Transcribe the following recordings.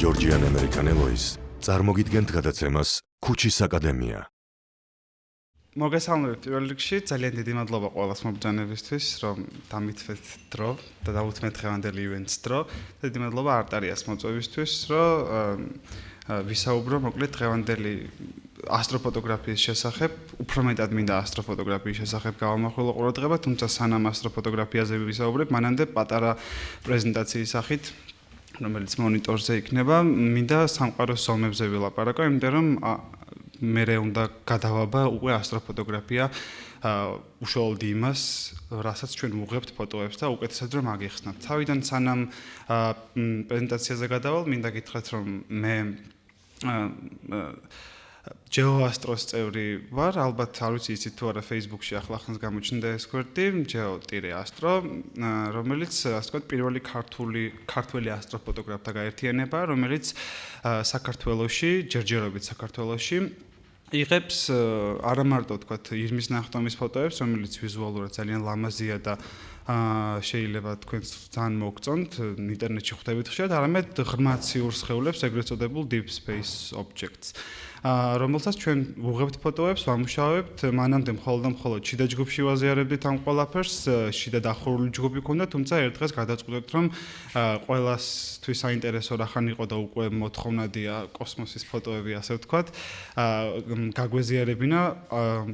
ჯორჯიან ამერიკანელოის წარმოგიდგენთ გადაცემას ქუჩის აკადემია. მოგესალმებით პირველ რიგში, ძალიან დიდი მადლობა ყველას მობრძანებისთვის, რომ დამითვეთ დრო და დავუთმეთ დღევანდელი ივენტს დრო. დიდი მადლობა არტარიას მოწვევისთვის, რომ ვისაუბრო მოკლედ დღევანდელი ასტროფოტოგრაფიის შესახებ, უფრო მეტად მინდა ასტროფოტოგრაფიის შესახებ გავამახვილო ყურადღება, თუმცა სანამ ასტროფოტოგრაფიაზე ვისაუბრებ, მანამდე პატარა პრეზენტაციის სახით რომელიც მონიტორზე იქნება, მინდა სამყაროს ზომებზე ვილაპარაკო, იმიტომ რომ მე უნდა გადავაბა უკვე ასტროფოტოგრაფია უშუალოდ იმას, რასაც ჩვენ ვუღებთ ფოტოებს და უკეთესად რომ აგიხსნათ. თავიდან სანამ პრეზენტაციაზე გადავალ, მინდა გითხრათ, რომ მე GeoAstros წევრი ვარ, ალბათ არ ვიცი იცით თუ არა Facebook-ში ახლახანს გამოჩნდა ეს გვერდი, Geo-Astro, რომელიც ასე ვთქვათ, პირველი ქართველი ასტროფოტოგრაფთა გაერთიანება, რომელიც საქართველოში, ჯერჯერობით საქართველოში იღებს არა მარტო ვთქვათ, ირმის ნახტომის ფოტოებს, რომელიც ვიზუალურად ძალიან ლამაზია და შეიძლება თქვენს ძალიან მოგწონთ, ინტერნეტში ხვდებით ხშირად, არამედ ღრმა ციურ სხეულებს, ეგრეთ წოდებულ deep space objects. რომელსაც ჩვენ ვუღებთ ფოტოებს, ვამუშავებთ, მანამდე მხოლოდ შიდა ჯგუფში ვაზიარებდით ამ ყველაფერს, შიდა დახურული ჯგუფი ქონდა, თუმცა ერთ დღეს გადაწყვეტეთ, რომ ყველასთვის საინტერესო რახან იყო და უკვე მოთხოვნადია კოსმოსის ფოტოები, ასე ვთქვათ, გაგვეზიარებინა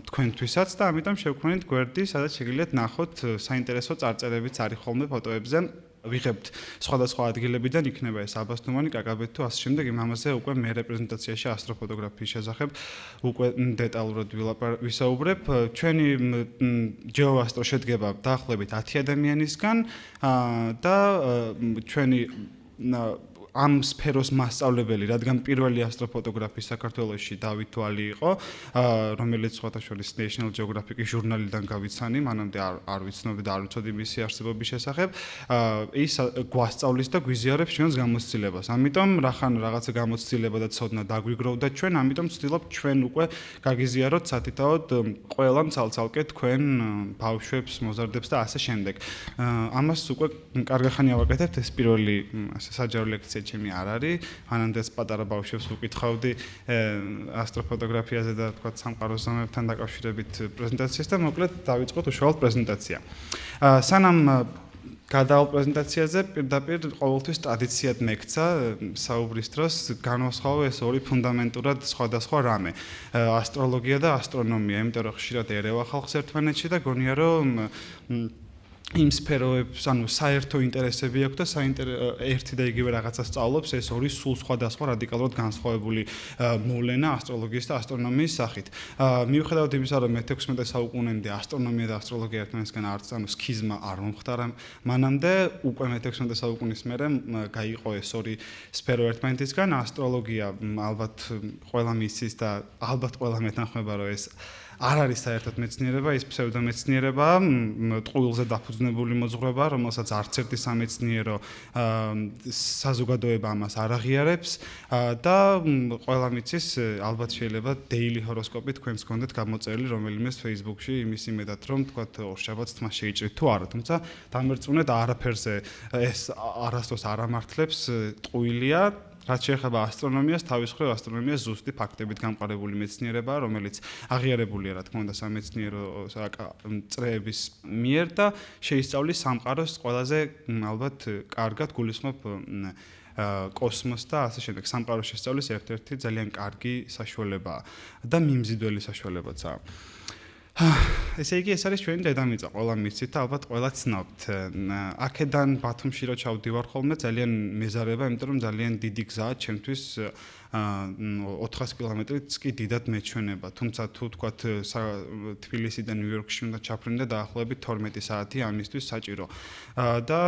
თქვენთვისაც და ამიტომ შევქმნით გვერდი, სადაც შეგიძლიათ ნახოთ საინტერესო წარწერებიც არის ხოლმე ფოტოებზე. ვიღებთ სხვადასხვა ადგილებიდან, იქნება ეს აბასთუმანი, კაკაბეთი თუ ასე შემდეგ, იმამაზე უკვე მე რეპრეზენტაციაში ასტროფოტოგრაფიის შესახებ უკვე დეტალურად ვისაუბრებ. ჩვენი GeoAstro შედგება დაახლოებით 10 ადამიანისგან და ჩვენი ამ სფეროს მასწავლებელი, რადგან პირველი ასტროფოტოგრაფი საქართველოში დავით თვალი იყო, რომელიც სხვათაშორის National Geographic-ის ჟურნალიდან გავიცანი, მანამდე არ ვიცნობდი და არ ვიცოდი მისი არსებობის შესახებ, ის გვასწავლის და გვიზიარებს ჩვენს გამოცდილებას. ამიტომ რახან რაღაცა გამოცდილება და ცოდნა დაგვიგროვდა ჩვენ, ამიტომ ვცდილობ ჩვენ უკვე გაგიზიაროთ სათითაოდ ყველა ცალ-ცალკე თქვენ ბავშვებს, მოზარდებს და ასე შემდეგ. ამას უკვე კარგახანი ავაკეთებთ, ეს პირველი საჯარო ლექცია ჩემი არ არის, მანამდეც პატარა ბავშვებს ვკითხავდი ასტროფოტოგრაფიაზე და თქვა სამყაროს ზომებთან დაკავშირებით პრეზენტაციას და მოკლედ დავიწყოთ უშუალოდ პრეზენტაცია. სანამ გადავალ პრეზენტაციაზე, პირდაპირ ყოველთვის ტრადიციად მეკცა საუბრის დროს განვასხვაო ეს ორი ფუნდამენტურად სხვადასხვა რამე, ასტროლოგია და ასტრონომია, იმიტომ რომ ხშირად ერევა ხალხს ერთმანეთში და გონია რომ იმ სფეროებს, ანუ საერთო ინტერესები აქვს და ერთი და იგივე რაღაცას სწავლობს, ეს ორი სულ სხვადასხვა რადიკალურად განსხვავებული მოვლენა ასტროლოგიის და ასტრონომიის სახით. მიუხედავად იმისა, რომ მე-16 საუკუნემდე ასტრონომია და ასტროლოგია ერთმანეთისგან სქიზმა არ მომხდარა, მანამდე უკვე მე-16 საუკუნის მერე გაიყო ეს ორი სფერო ერთმანეთისგან, ასტროლოგია ალბათ ყველა მისის და ალბათ ყველა მეთანხმება, რომ ეს არ არის საერთოდ მეცნიერება, ის ფსევდომეცნიერება, ტყუილზე დაფუძნებული მოძღვრება, რომელსაც არც ერთი სამეცნიერო საზოგადოება ამას არ აღიარებს და ყველა მიცის, ალბათ შეიძლება daily horoscope-ი თქვენს გქონდეთ გამოწერილი რომელიმეს Facebook-ში იმის იმედად, რომ თქვათ ორშაბათს თმა შეიჭრით თუ არა, თუმცა დამერწმუნეთ არაფერზე ეს არასდროს არ ამართლებს, ტყუილია. რაც შეეხება ასტრონომიას, თავის მხრივ ასტრონომია ზუსტი ფაქტებით გამყარებული მეცნიერებაა, რომელიც აღიარებულია, რა თქმა უნდა, სამეცნიერო წრეების მიერ და შეისწავლის სამყაროს ყველაზე ალბათ კარგად გულისხმობ კოსმოსს და ასე შემდეგ. სამყაროს შესწავლის ერთ-ერთი ძალიან კარგი საშუალებაა და მიმზიდველი საშუალებაცაა. ესე იგი, ეს არის ჩვენი დედამიწა, ყველა მიცით და ალბათ ყველა ცნობთ. აქედან ბათუმში რო ჩავდივარ ხოლმე, ძალიან მეზარება, იმიტომ რომ ძალიან დიდი გზაა ჩემთვის 400 კილომეტრიც კი დიდად მეჩვენება. თუმცა თუ თქვათ თბილისიდან ნიუ-იორკში უნდა ჩაფრინდე დაახლოებით 12 საათი ამისთვის საჭირო. და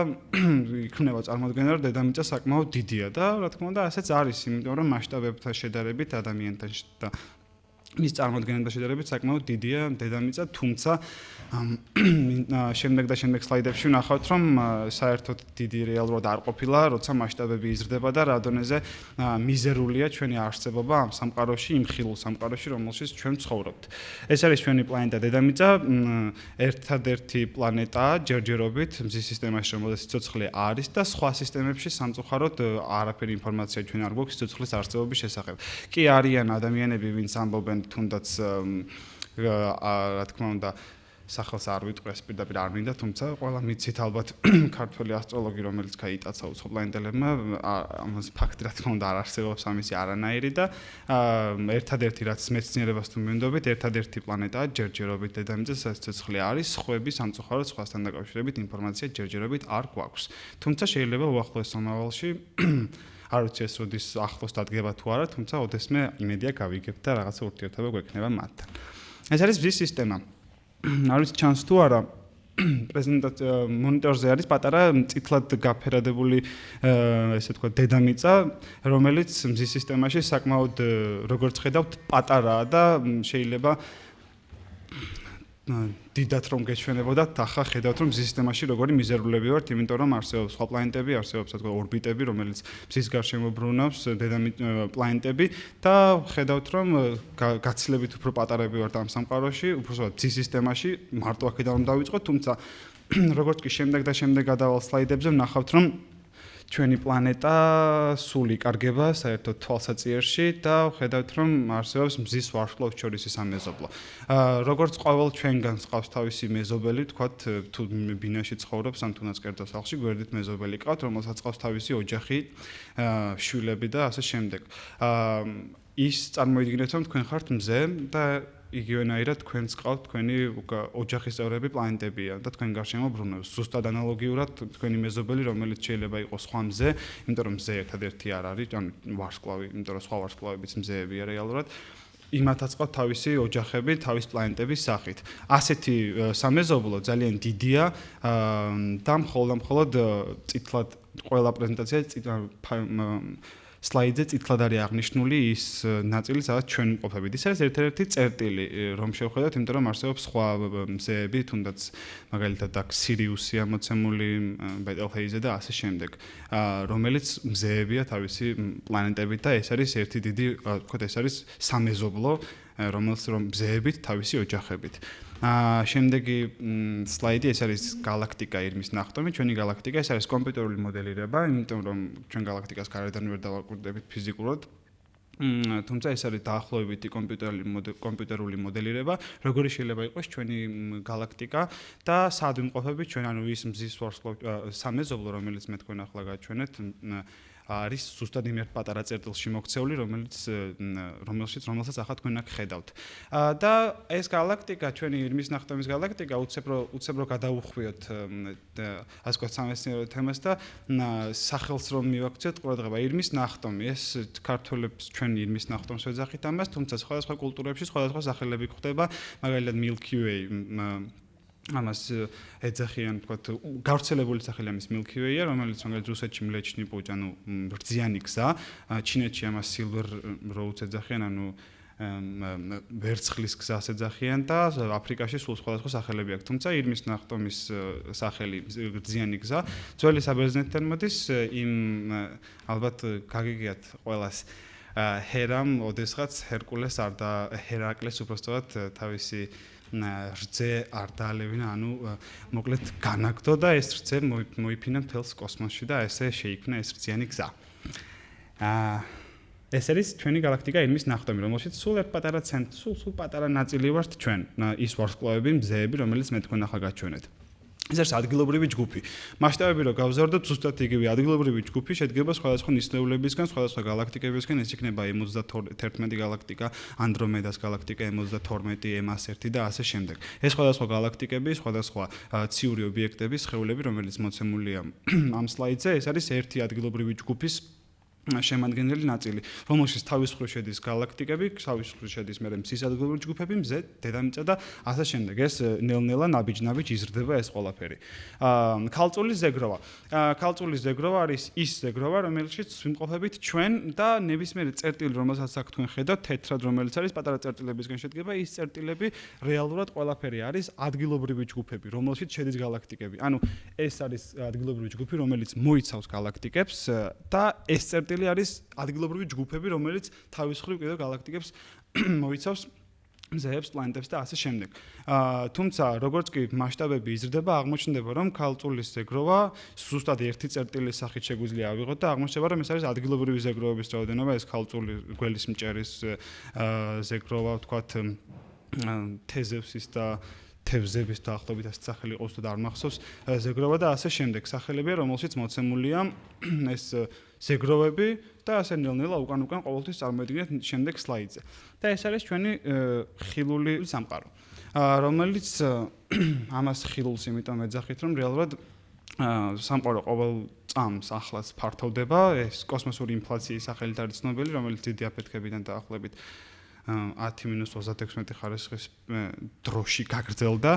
იქნება წარმოდგენა, რომ დედამიწა საკმაოდ დიდია და რა თქმა უნდა, ასეც არის, იმიტომ რომ მასშტაბებთან შედარებით ადამიანთან და მის წარმოადგენდა შედარებით საკმაოდ დიდია დედამიწა, თუმცა შემდეგ და შემდეგ სლაიდებში ვნახავთ, რომ საერთოდ დიდი რეალურად არ ყოფილა, როცა მასშტაბები იზრდება და რა დონეზე მიზერულია ჩვენი არსებობა ამ სამყაროში, იმ ხილულ სამყაროში, რომელშიც ჩვენ ცხოვრობთ. ეს არის ჩვენი პლანეტა დედამიწა, ერთადერთი პლანეტაა ჯერჯერობით მზის სისტემაში, რომელზეც სიცოცხლე არის და სხვა სისტემებში სამწუხაროდ არაფერი ინფორმაცია ჩვენ არ გვაქვს სიცოცხლის არსებობის შესახებ. კი არიან ადამიანები, ვინც ამბობენ თუნდაც რა თქმა უნდა სახელს არ ვიტყვეს პირდაპირ არ მინდა, თუმცა ყველა მიცით ალბათ ქართველი ასტროლოგი, რომელიც გაიტაცა უცხოპლანეტელებმა, ამას ფაქტი რა თქმა უნდა არ არსებობს ამისი არანაირი და ერთადერთი რაც მეცნიერებას თუ მივიდობით, ერთადერთი პლანეტაა ჯერჯერობით დედამიწა, სადაც სიცოცხლე არის, სხვები სამწუხაროდ სხვასთან დაკავშირებით ინფორმაცია ჯერჯერობით არ გვაქვს. თუმცა შეიძლება უახლოეს მომავალში არ ვიცი ეს როდის ახლოს დადგება თუ არა, თუმცა ოდესმე იმედია გავიგებთ და რაღაცა ურთიერთობა გვექნება მათთან. ეს არის მზის სისტემა. არ ვიცი ჩანს თუ არა პრეზენტაცია მონიტორზე არის პატარა წითლად გაფერადებული ესე თქვა დედამიწა, რომელიც მზის სისტემაში საკმაოდ როგორც ხედავთ პატარაა და შეიძლება დიდად რომ გეჩვენებოდათ, ახლა ხედავთ რომ მზის სისტემაში როგორი მიზერულები ვართ, იმიტომ რომ არსებობს სხვა პლანეტები, არსებობს თქვა ორბიტები, რომელიც მზის გარშემო ბრუნავს პლანეტები და ხედავთ რომ გაცილებით უფრო პატარები ვართ ამ სამყაროში, უბრალოდ მზის სისტემაში მარტო აქედან რომ დავიწყოთ, თუმცა როგორც კი შემდეგ და შემდეგ გადავალ სლაიდებზე ვნახავთ რომ ჩვენი პლანეტა სულ იკარგება საერთოდ თვალსაჩინოში და ხედავთ რომ არსებობს მზის ვარსკვლავს შორისი სამეზობლო. როგორც ყოველ ჩვენგან ყავს თავისი მეზობელი, თქვათ თუ ბინაში ცხოვრობს ან თუნდაც კერძო სახლში, გვერდით მეზობელი ყავთ, რომელსაც ყავს თავისი ოჯახი, შვილები და ასე შემდეგ. ის წარმოიდგინეთ რომ თქვენ ხართ მზე და იგივენაირად თქვენც ყავთ თქვენი ოჯახის წევრები პლანეტებია და თქვენ გარშემო ბრუნავს. ზუსტად ანალოგიურად თქვენი მეზობელი, რომელიც შეიძლება იყოს სხვა მზე, იმიტომ რომ მზე ერთადერთი არ არის, ან ვარსკვლავი, იმიტომ რომ სხვა ვარსკვლავებიც მზეებია რეალურად. იმათაც ყავთ თავისი ოჯახები, თავის პლანეტების სახით. ასეთი სამეზობლო ძალიან დიდია და მხოლოდ წითლად ყველა პრეზენტაცია სლაიდზე წითლად არის აღნიშნული ის ნაწილი, სადაც ჩვენ ვყოფებით. ის არის ერთ-ერთი წერტილი, რომ შევხედოთ, იმიტომ რომ არსებობს სხვა მზეები, თუნდაც მაგალითად აქ სირიუსია მოცემული, ბეტელჰეიზე და ასე შემდეგ, რომელიც მზეებია თავისი პლანეტებით და ეს არის ერთი დიდი, ვთქვათ, ეს არის სამეზობლო, რომელიც რომ მზეებით თავისი ოჯახებით. შემდეგი სლაიდი ეს არის გალაქტიკა ირმის ნახტომი, ჩვენი გალაქტიკა ეს არის კომპიუტერული მოდელირება, იმიტომ რომ ჩვენ გალაქტიკას გარედან ვერ დავაკვირდებით ფიზიკურად. თუმცა ეს არის დაახლოებითი კომპიუტერული მოდელირება, როგორი შეიძლება იყოს ჩვენი გალაქტიკა და სად ვიმყოფებით ჩვენ, ანუ ის მზის ვარსკვლავ სამეზობლო, რომელიც მე თქვენ ახლა გაჩვენეთ, არის ზუსტად იმ ერთ პატარა წერტილში მოქცეული, რომელსაც ახლა თქვენ აქ ხედავთ. და ეს გალაქტიკა, ჩვენი ირმის ნახტომის გალაქტიკა, უცებრო გადაუხვიოთ ასე ვთქვათ სამეცნიერო თემას და სახელს რომ მივაქციოთ ყურადღება ირმის ნახტომი. ეს ქართველებს ჩვენი ირმის ნახტომს ვეძახით ამას, თუმცა სხვადასხვა კულტურებში სხვადასხვა სახელები გვხვდება, მაგალითად Milky Way ამას ეძახიან, თქვათ, გავრცელებული სახელი ამის Milky Way-ია, რომელიც მაგალითად რუსეთში მლეჩნი პუჭ, ანუ რძიანი გზა, ჩინეთში ამას Silver Road ეძახიან, ანუ ვერცხლის გზას ეძახიან და აფრიკაში სულ სხვადასხვა სახელები აქვს. თუმცა ირმის ნახტომის სახელი რძიანი გზა ძველი საბერძნეთიდან მოდის, იმ ალბათ გაგიგიათ ყველას ჰერამ, ოდესღაც ჰერკულეს ჰერაკლეს უბრალოდ თავისი რძე არ დაალევინა, ანუ მოკლედ განაგდო და ეს რძე მოიფინა მთელს კოსმოსში და ესე შეიქმნა ეს რძიანი გზა. ეს არის ჩვენი გალაქტიკა ირმის ნახტომი, რომელშიც სულ ერთ პატარა სულ პატარა ნაწილი ვართ ჩვენ, ის ვარსკვლავები, მზეები, რომელიც მე თქვენ ახლა გაჩვენეთ. ეს არის ადგილობრივი ჯგუფი. მასშტაბები რო გავზარდოთ, ზუსტად იგივე ადგილობრივი ჯგუფი შედგება სხვადასხვა ნისლეულებისგან, სხვადასხვა გალაქტიკებისგან, ეს იქნება M31 გალაქტიკა, ანდრომედას გალაქტიკა, M32, M101 და ასე შემდეგ. ეს სხვადასხვა გალაქტიკები, სხვადასხვა ციური ობიექტები, სხეულები, რომელიც მოცემულია ამ სლაიდზე, ეს არის ერთი ადგილობრივი ჯგუფის შემადგენელი ნაწილი, რომელშიც თავის მხრივ შედის გალაქტიკები, თავის მხრივ შედის მე მზის ადგილობრივი ჯგუფები, მზე, დედამიწა და ასე შემდეგ. ეს ნელ-ნელა ნაბიჯ-ნაბიჯ იზრდება ეს ყველაფერი. ქალწულის ზეგროვა. ქალწულის ზეგროვა არის ის ზეგროვა, რომელშიც ვიმყოფებით ჩვენ და ნებისმიერი წერტილი, რომელსაც აქ თქვენ ხედავთ, თეთრად რომელიც არის, პატარა წერტილებისგან შედგება, ის წერტილები რეალურად ყველაფერი არის ადგილობრივი ჯგუფები, რომელშიც შედის გალაქტიკები. ანუ ეს არის ადგილობრივი ჯგუფი, რომელიც მოიცავს გალაქტიკებს და ეს წერტილი არის ადგილობრივი ჯგუფები, რომელიც თავის მხრივ კიდევ გალაქტიკებს მოიცავს, მზეებს, პლანეტებს და ასე შემდეგ. თუმცა, როგორც კი მასშტაბები იზრდება, აღმოჩნდება, რომ ქალწულის ზეგროვა ზუსტად ერთი წერტილის სახით შეგვიძლია ავიღოთ და აღმოჩნდება, რომ ეს არის ადგილობრივი ზეგროვების რაოდენობა, ეს ქალწული გველის მჭერის ზეგროვა, ვთქვათ, თეზევსის და თევზების დაახლოებით ასეთ სახელი ყავს და არ მახსოვს ზეგროვა და ასე შემდეგ. სახელებია, რომელშიც მოცემულია ეს ზეგროვები და ასე ნელ-ნელა უკან-უკან ყოველთვის წარმოედგინეთ შემდეგ სლაიდზე. და ეს არის ჩვენი ხილული სამყარო, რომელიც ამას ხილულს იმიტომ ეძახით, რომ რეალურად სამყარო ყოველ წამს ახლაც ფართოვდება, ეს კოსმოსური ინფლაციის სახელით არის ცნობილი, რომელიც დიდი აფეთქებიდან დაახლოებით 10-36 ხარისხის დროში გაგრძელდა.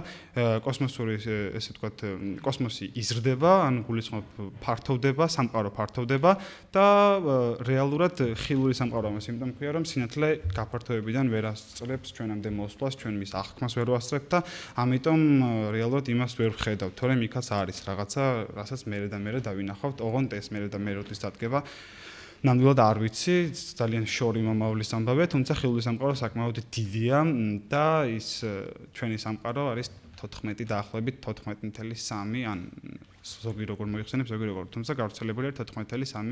კოსმოსური ესე ვთქვათ, კოსმოსი იზრდება, ან გულისხმობ ფართოვდება, სამყარო ფართოვდება და რეალურად ხილული სამყარო ამას იმიტომ ქვია, რომ სინათლე გაფართოებიდან ვერ ასწრებს ჩვენამდე მოსვლას, ჩვენ მის აღქმას ვერ ვასწრებთ და ამიტომ რეალურად იმას ვერ ვხედავთ, თორემ იქაც არის რაღაცა, რასაც მერე და მერე დავინახავთ, ოღონდ ეს მერე და მერე როდის დადგება ნამდვილად არ ვიცი, ძალიან შორი მომავლის ამბავია, თუმცა ხილული სამყარო საკმაოდ დიდია და ის ჩვენი სამყარო არის 14 დაახლოებით 14.3 ან ზოგი როგორ მოიხსენებს, ზოგი როგორ, თუმცა გავრცელებული არის 14.3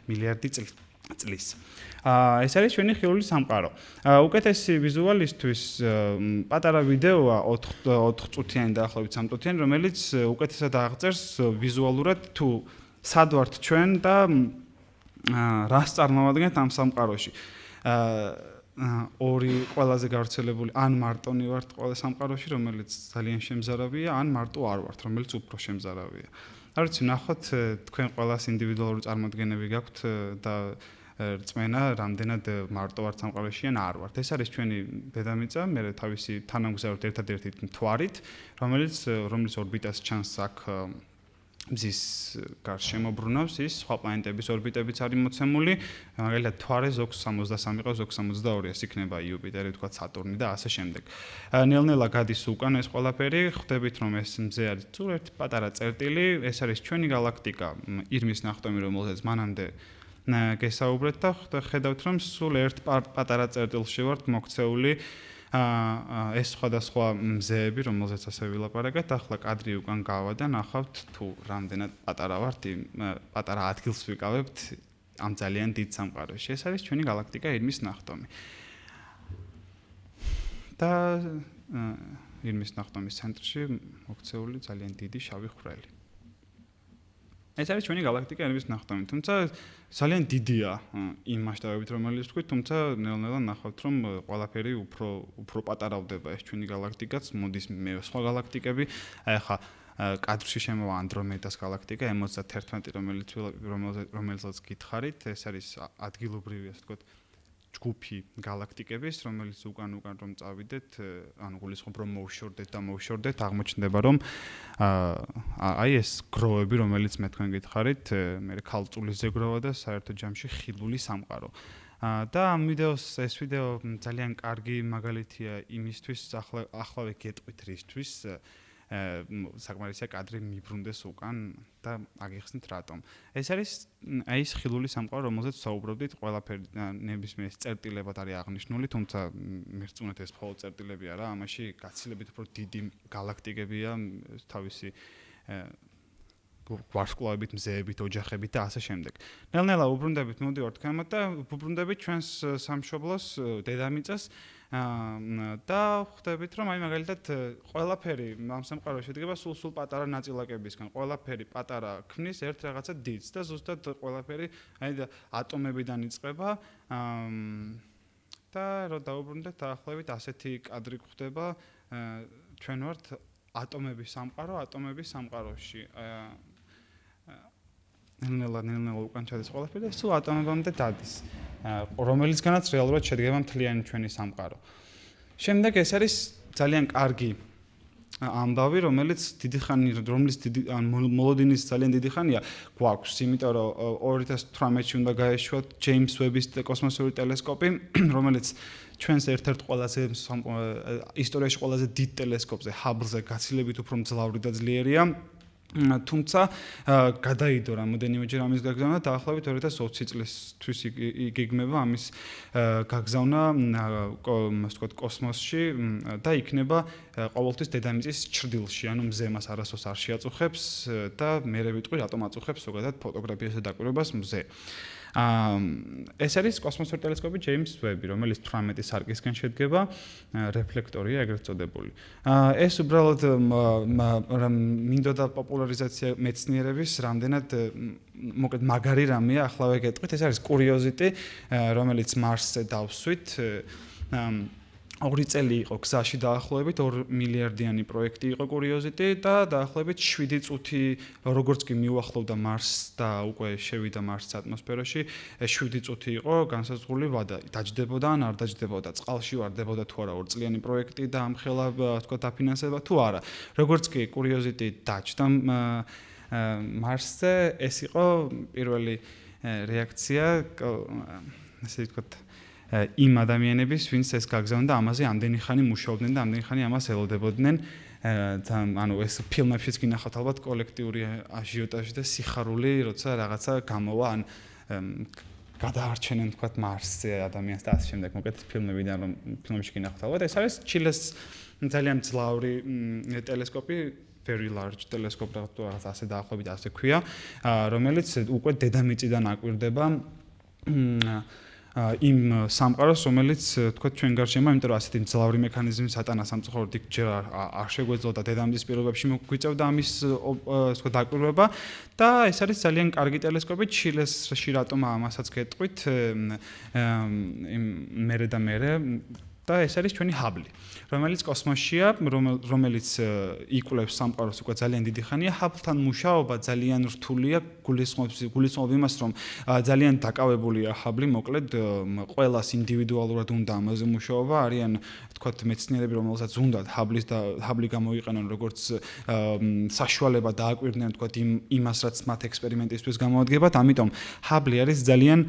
მილიარდი წლის. ეს არის ჩვენი ხილული სამყარო. უკეთესი ვიზუალისტვის პატარა ვიდეოა 4 წუთიანი დაახლოებით 3 წუთიანი, რომელიც უკეთესად აღწერს ვიზუალურად თუ სად ვართ ჩვენ და რას წარმოადგენთ ამ სამყაროში. ორი ყველაზე გავრცელებული ან მარტონი ვართ ყველა სამყაროში, რომელიც ძალიან შემზარავია, ან მარტო არ ვართ, რომელიც უფრო შემზარავია. არ ვიცი, ნახოთ თქვენ ყველას ინდივიდუალური წარმოდგენები გაქვთ და რწმენა, რამდენად მარტო ვართ სამყაროში ან არ ვართ. ეს არის ჩვენი დედამიწა, მე თავისი თანამგზავრით ერთადერთი მთვარით, რომელიც ორბიტას ჩანს აქ მზის გარშემო ბრუნავს, ის სხვა პლანეტების ორბიტებიც არის მოცემული, მაგალითად მთვარე ზოგს 63 ყავს, ზოგს 62, ეს იქნება იუპიტერი, თქვა სატურნი და ასე შემდეგ. ნელ-ნელა გადის უკან ეს ყველაფერი, ხვდებით რომ ეს მზე არის თუ ერთი პატარა წერტილი, ეს არის ჩვენი გალაქტიკა, ირმის ნახტომი, რომელზეც მანამდე გესაუბრეთ და ხედავთ რომ სულ ერთ პატარა წერტილში ვართ მოქცეული ეს სხვადასხვა მზეები, რომელზეც ასე ვილაპარაკეთ, ახლა კადრი უკან გავა და ნახავთ თუ რამდენად პატარა ვართ, პატარა ადგილს ვიკავებთ ამ ძალიან დიდ სამყაროში. ეს არის ჩვენი გალაქტიკა ირმის ნახტომი. და ირმის ნახტომის ცენტრში მოქცეული ძალიან დიდი შავი ხვრელი. ეს არის ჩვენი გალაქტიკა ირმის ნახტომი, თუმცა ძალიან დიდია იმ მასშტაბებით, რომელიც თქვით, თუმცა ნელ-ნელა ნახავთ, რომ ყველაფერი უფრო პატარავდება ეს ჩვენი გალაქტიკაც, მოდის მე სხვა გალაქტიკები, აი ხა კადრში შემოვა ანდრომედას გალაქტიკა 71, რომელსაც გითხარით, ეს არის ადგილობრივი, ასე ვთქვათ, ჯგუფი გალაქტიკების, რომელიც უკან-უკან რომ წავიდეთ, ანუ გულისხმობ რომ მოვშორდეთ, აღმოჩნდება რომ აი ეს გროვები, რომელიც მე თქვენ გითხარით, მე ქალწულის ზეგროვა და საერთო ჯამში ხილული სამყარო. და ამ ეს ვიდეო ძალიან კარგი მაგალითია იმისთვის, ახლავე გეტყვით რისთვის საკმარისია კადრი მიბრუნდეს უკან და აგიხსნით რატომ. ეს არის აი ეს ხილული სამყარო, რომელზეც საუბრობდით, ყველაფერი ნებისმიერ წერტილებად არის აღნიშნული, თუმცა მერწმუნეთ ეს მხოლოდ წერტილები არა, ამაში გაცილებით უფრო დიდი გალაქტიკებია, თავისი ვარსკვლავებით, მზეებით, ოჯახებით და ასე შემდეგ. ნელ-ნელა უბრუნდებით, მოდივართ გამოთ და უბრუნდებით ჩვენს სამშობლოს, დედამიწას და ხვდებით, რომ აი მაგალითად ყველაფერი ამ სამყაროში შედგება სულ პატარა ნაწილაკებისგან. ყველაფერი პატარა ქმნის ერთ რაღაცა დიდს და ზუსტად ყველაფერი აი ატომებიდან იწყება და რო დაუბრუნდეთ დაახლოებით ასეთი კადრი გვხდება, ჩვენ ვართ ატომების სამყარო, ატომების სამყაროში. ნელ-ნელა უკან ჩადის ყველაფერი და სულ ატომებამდე დადის. რომელიცგანაც რეალურად შედგება მთლიანი ჩვენი სამყარო. შემდეგ ეს არის ძალიან კარგი ამბავი, რომელიც მოლოდინის ძალიან დიდი ხანია გვაქვს, იმიტომ რომ 2018-ში უნდა გაეშვათ ჯეიმს ვების კოსმოსური ტელესკოპი, რომელიც ჩვენს ერთ-ერთ ყველაზე ისტორიაში ყველაზე დიდ ტელესკოპზე, ჰაბლზე გაცილებით უფრო მძლავრი და ძლიერია. თუმცა გადაიდო რამოდენიმეჯერ ამის გაგზავნა და დაახლოებით 2020 წლისთვის იგეგმება ამის გაგზავნა კოსმოსში და იქნება ყოველთვის დედამიწის ჩრდილში, ანუ მზე მას არასდროს არ შეაწუხებს და მერე ვიტყვი რატომ აწუხებს ზოგადად ფოტოგრაფიასა და დაკვირვებას მზე. ეს არის კოსმოსური ტელესკოპი ჯეიმს ვები, რომელიც 18 სარკისგან შედგება, რეფლექტორია ეგრეთ წოდებული. ეს უბრალოდ მინდოდა პოპულარიზაცია მეცნიერების, რამდენად მოკლედ მაგარი რამეა, ახლავე გეტყვით, ეს არის კურიოზიტი, რომელიც მარსზე დავსვით. 2 წელი იყო გზაში დაახლოებით 2 მილიარდიანი პროექტი იყო კურიოზიტი და დაახლოებით 7 წუთი როგორც კი მიუახლოვდა მარსს და უკვე შევიდა მარსის ატმოსფეროში 7 წუთი იყო განსაზღვრული ვადა დაჯდებოდა ან არ დაჯდებოდა წყალში ვარდებოდა თუ არა 2 წლიანი პროექტი და ამხელა თქვა დაფინანსება თუ არა როგორც კი კურიოზიტი დაჯდა მარსზე ეს იყო პირველი რეაქცია ასე ვთქვათ იმ ადამიანების, ვინც ეს გაგზავნდა, ამაზე ამდენი ხანი მუშაობდნენ და ამდენი ხანი ამას ელოდებოდნენ. ანუ ეს ფილმებშიც გინახავთ ალბათ კოლექტიური აჟიოტაჟი და სიხარული, როცა რაღაცა გამოვა ან გადაარჩენენ თქვათ მარსზე ადამიანს და ასე შემდეგ. მოკლედ ფილმებიდან რომ ფილმებში გინახავთ ალბათ, ეს არის ჩილეს ძალიან მძლავრი ტელესკოპი very large telescope რაღაც ასე დაახლოებით ასე ქვია, რომელიც უკვე დედამიწიდან აკვირდება იმ სამყაროს, რომელიც თქვა ჩვენ გარშემო, იმიტომ რომ ასეთი მძლავრი მექანიზმი სატანა სამწუხაროდ იქ ჯერ არ შეგვეძლო და დედამიწის პირობებში მოგვიწევდა ამის თქვა დაკვირვება და ეს არის ძალიან კარგი ტელესკოპი ჩილესში რატომ ამასაც გეტყვით მერე და ეს არის ჩვენი ჰაბლი, რომელიც კოსმოსშია, რომელიც იკვლევს სამყაროს უკვე ძალიან დიდი ხანია. ჰაბლთან მუშაობა ძალიან რთულია, გულისხმობ იმას, რომ ძალიან დაკავებულია ჰაბლი, მოკლედ ყველას ინდივიდუალურად უნდა ამაზე მუშაობა, არიან თქვათ მეცნიერები, რომელსაც უნდათ ჰაბლი გამოიყენონ როგორც საშუალება დააკვირდნენ თქვათ იმას, რაც მათ ექსპერიმენტისთვის გამოადგებათ, ამიტომ ჰაბლი არის ძალიან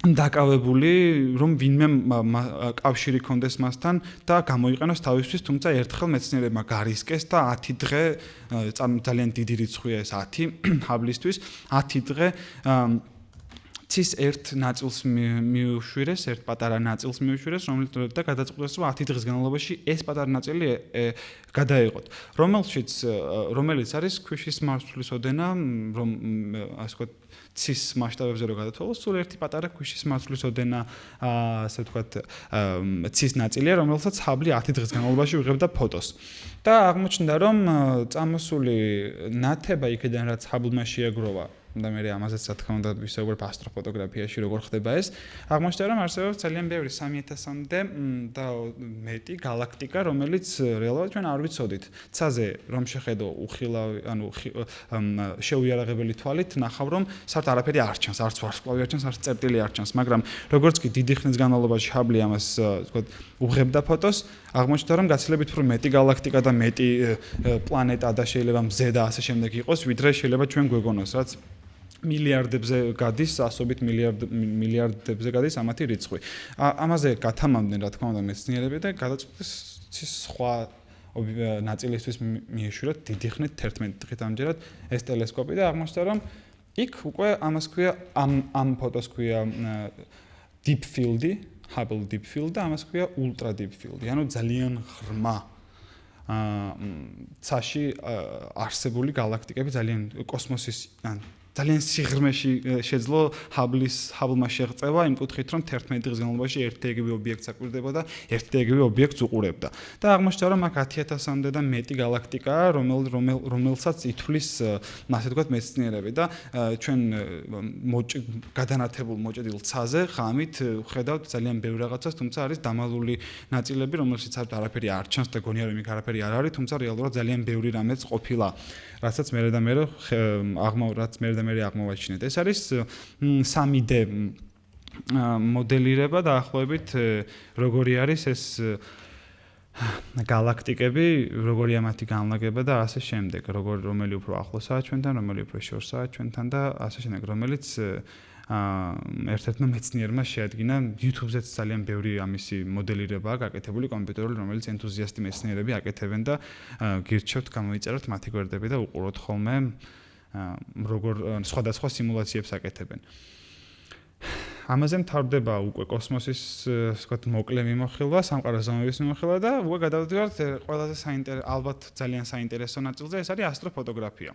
დაკავებული, რომ ვინმე კავშირი კონდეს მასთან და გამოიყენოს თავისთვის, თუმცა ერთხელ მეცნიერებმა გარისკეს და 10 დღე ძალიან დიდი რიცხვია ეს 10 ჰაბლისთვის, 10 დღე ცის ერთ ნაწილს მიუშვირეს, ერთ პატარა ნაწილს მიუშვირეს, და გადაწყვიტეს, რომ 10 დღის განმავლობაში ეს პატარა ნაწილი გადაეღოთ. რომელიც არის ქვიშის მარცვლის ოდენა, რომ ასე ვთქვათ, ცის მასშტაბებზე რო გადათვალოს, სულ ერთი პატარა ქვიშის მარცვლის ოდენა, ასე ვთქვათ, ცის ნაწილია, რომელსაც ჰაბლი 10 დღის განმავლობაში ვიღებდა ფოტოს. და აღმოჩნდა, რომ წამოსული ნათება იქიდან, რაც ჰაბლმა შეაგროვა და მე ამაზეც რა თქმა უნდა ვისაუბრებ ასტროფოტოგრაფიაში როგორ ხდება ეს. აღმოჩნდა რომ არსებობს ძალიან ბევრი 3000-მდე და მეტი galaktika, რომელიც რეალურად ჩვენ არ ვიცოდით. ცაზე რომ შეხედო უხილავი, ანუ შეუიარაღებელი თვალით ნახავ რომ საერთოდ არაფერი არ ჩანს, არც ვარსკვლავი არ ჩანს, არც წერტილი არ ჩანს, მაგრამ როგორც კი დიდი ხნის განმავლობაში ჰაბლი ამას ვთქვათ უღებდა ფოტოს, აღმოჩნდა რომ გაცილებით უფრო მეტი galaktika და მეტი პლანეტა და შეიძლება მზე და ასე შემდეგ იყოს, ვიდრე შეიძლება ჩვენ გვეგონოს, რაც მილიარდებზე გადის, ასობით მილიარდებზე გადის ამათი რიცხვი. ამაზე გათამამდნენ რა თქმა უნდა მეცნიერები და გადაწყვეტეს სხვა ნაწილისთვის მიეშურათ დიდი ხნით 11 დღით ამჯერად ეს ტელესკოპი და აღმოჩნდა რომ იქ უკვე ამას ქვია ამ ფოტოს ქვია deep field-ი, Hubble deep field და ამას ქვია ultra deep field-ი, ანუ ძალიან ღრმა ცაში არსებული galaktikები ძალიან კოსმოსის ძალიან სიღრმეში შეძლო ჰაბლმა შეღწევა იმ კუთხით, რომ 11 დღის განმავლობაში ერთ-ეგივე ობიექტს აკვირდებოდა და ერთ-ეგივე ობიექტს უყურებდა. და აღმოჩნდა, რომ აქ 10000-მდე და მეტი galaktikაა, რომელსაც ითვლის, ასე ვთქვათ, მეცნიერები და ჩვენ გადანათებულ მოჭედილ ცაზე ღამით ვხედავთ ძალიან ბევრ რაღაცას, თუმცა არის დამალული ნაწილები, რომელშიც არაფერი არ ჩანს და გონია რომ იქ არაფერი არ არის, თუმცა რეალურად ძალიან ბევრი რამეც ყოფილა. რასაც მერე და მე აღმოვაჩინეთ. ეს არის 3D მოდელირება დაახლოებით როგორი არის ეს galaktikები, როგორია მათი განლაგება და ასე შემდეგ, რომელი უფრო ახლოსაა ჩვენთან, რომელი უფრო შორსაა ჩვენთან და ასე შემდეგ, რომელიც ერთ-ერთმა მეცნიერმა შეადგინა YouTube-ზეც ძალიან ბევრი ამისი მოდელირებაა გაკეთებული კომპიუტერული, რომელიც ენთუზიასტი მეცნიერები აკეთებენ და გირჩევთ გამოიწეროთ მათი გვერდები და უყუროთ ხოლმე როგორ სხვადასხვა სიმულაციებს აკეთებენ. ამაზე მთავრდება უკვე კოსმოსის, ვთქვათ, მოკლე მიმოხილვა, სამყაროს ზომების მიმოხილვა და უკვე გადავდივართ ყველაზე ალბათ ძალიან საინტერესო ნაწილზე, ეს არის ასტროფოტოგრაფია.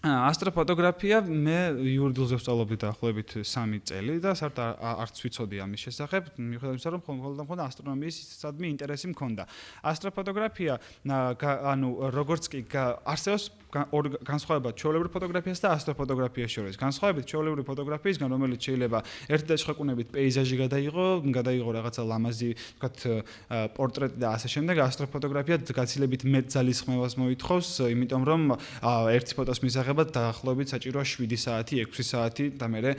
ასტროფოტოგრაფია მე იურიდიულზე ვსწავლობდი დაახლოებით 3 წელი და საერთოდ არც ვიცოდი ამის შესახებ, მიუხედავად იმისა, რომ ხოლმე ასტრონომიის სადმე ინტერესი მქონდა. ასტროფოტოგრაფია, ანუ როგორც კი არსებობს განსხვავება ჩვეულებრივ ფოტოგრაფიას და ასტროფოტოგრაფიას შორის. განსხვავებით ჩვეულებრივ ფოტოგრაფიისგან, რომელიც შეიძლება ერთი და შეხვეკუნებით პეიზაჟი გადაიღო რაღაცა ლამაზი, ვთქვათ, პორტრეტი და ასე შემდეგ, ასტროფოტოგრაფია გაცილებით მეტ ძალისხმევას მოითხოვს, იმიტომ რომ ერთი ფოტოს მისაღებად დაახლოებით საჭიროა 7 საათი, 6 საათი და მე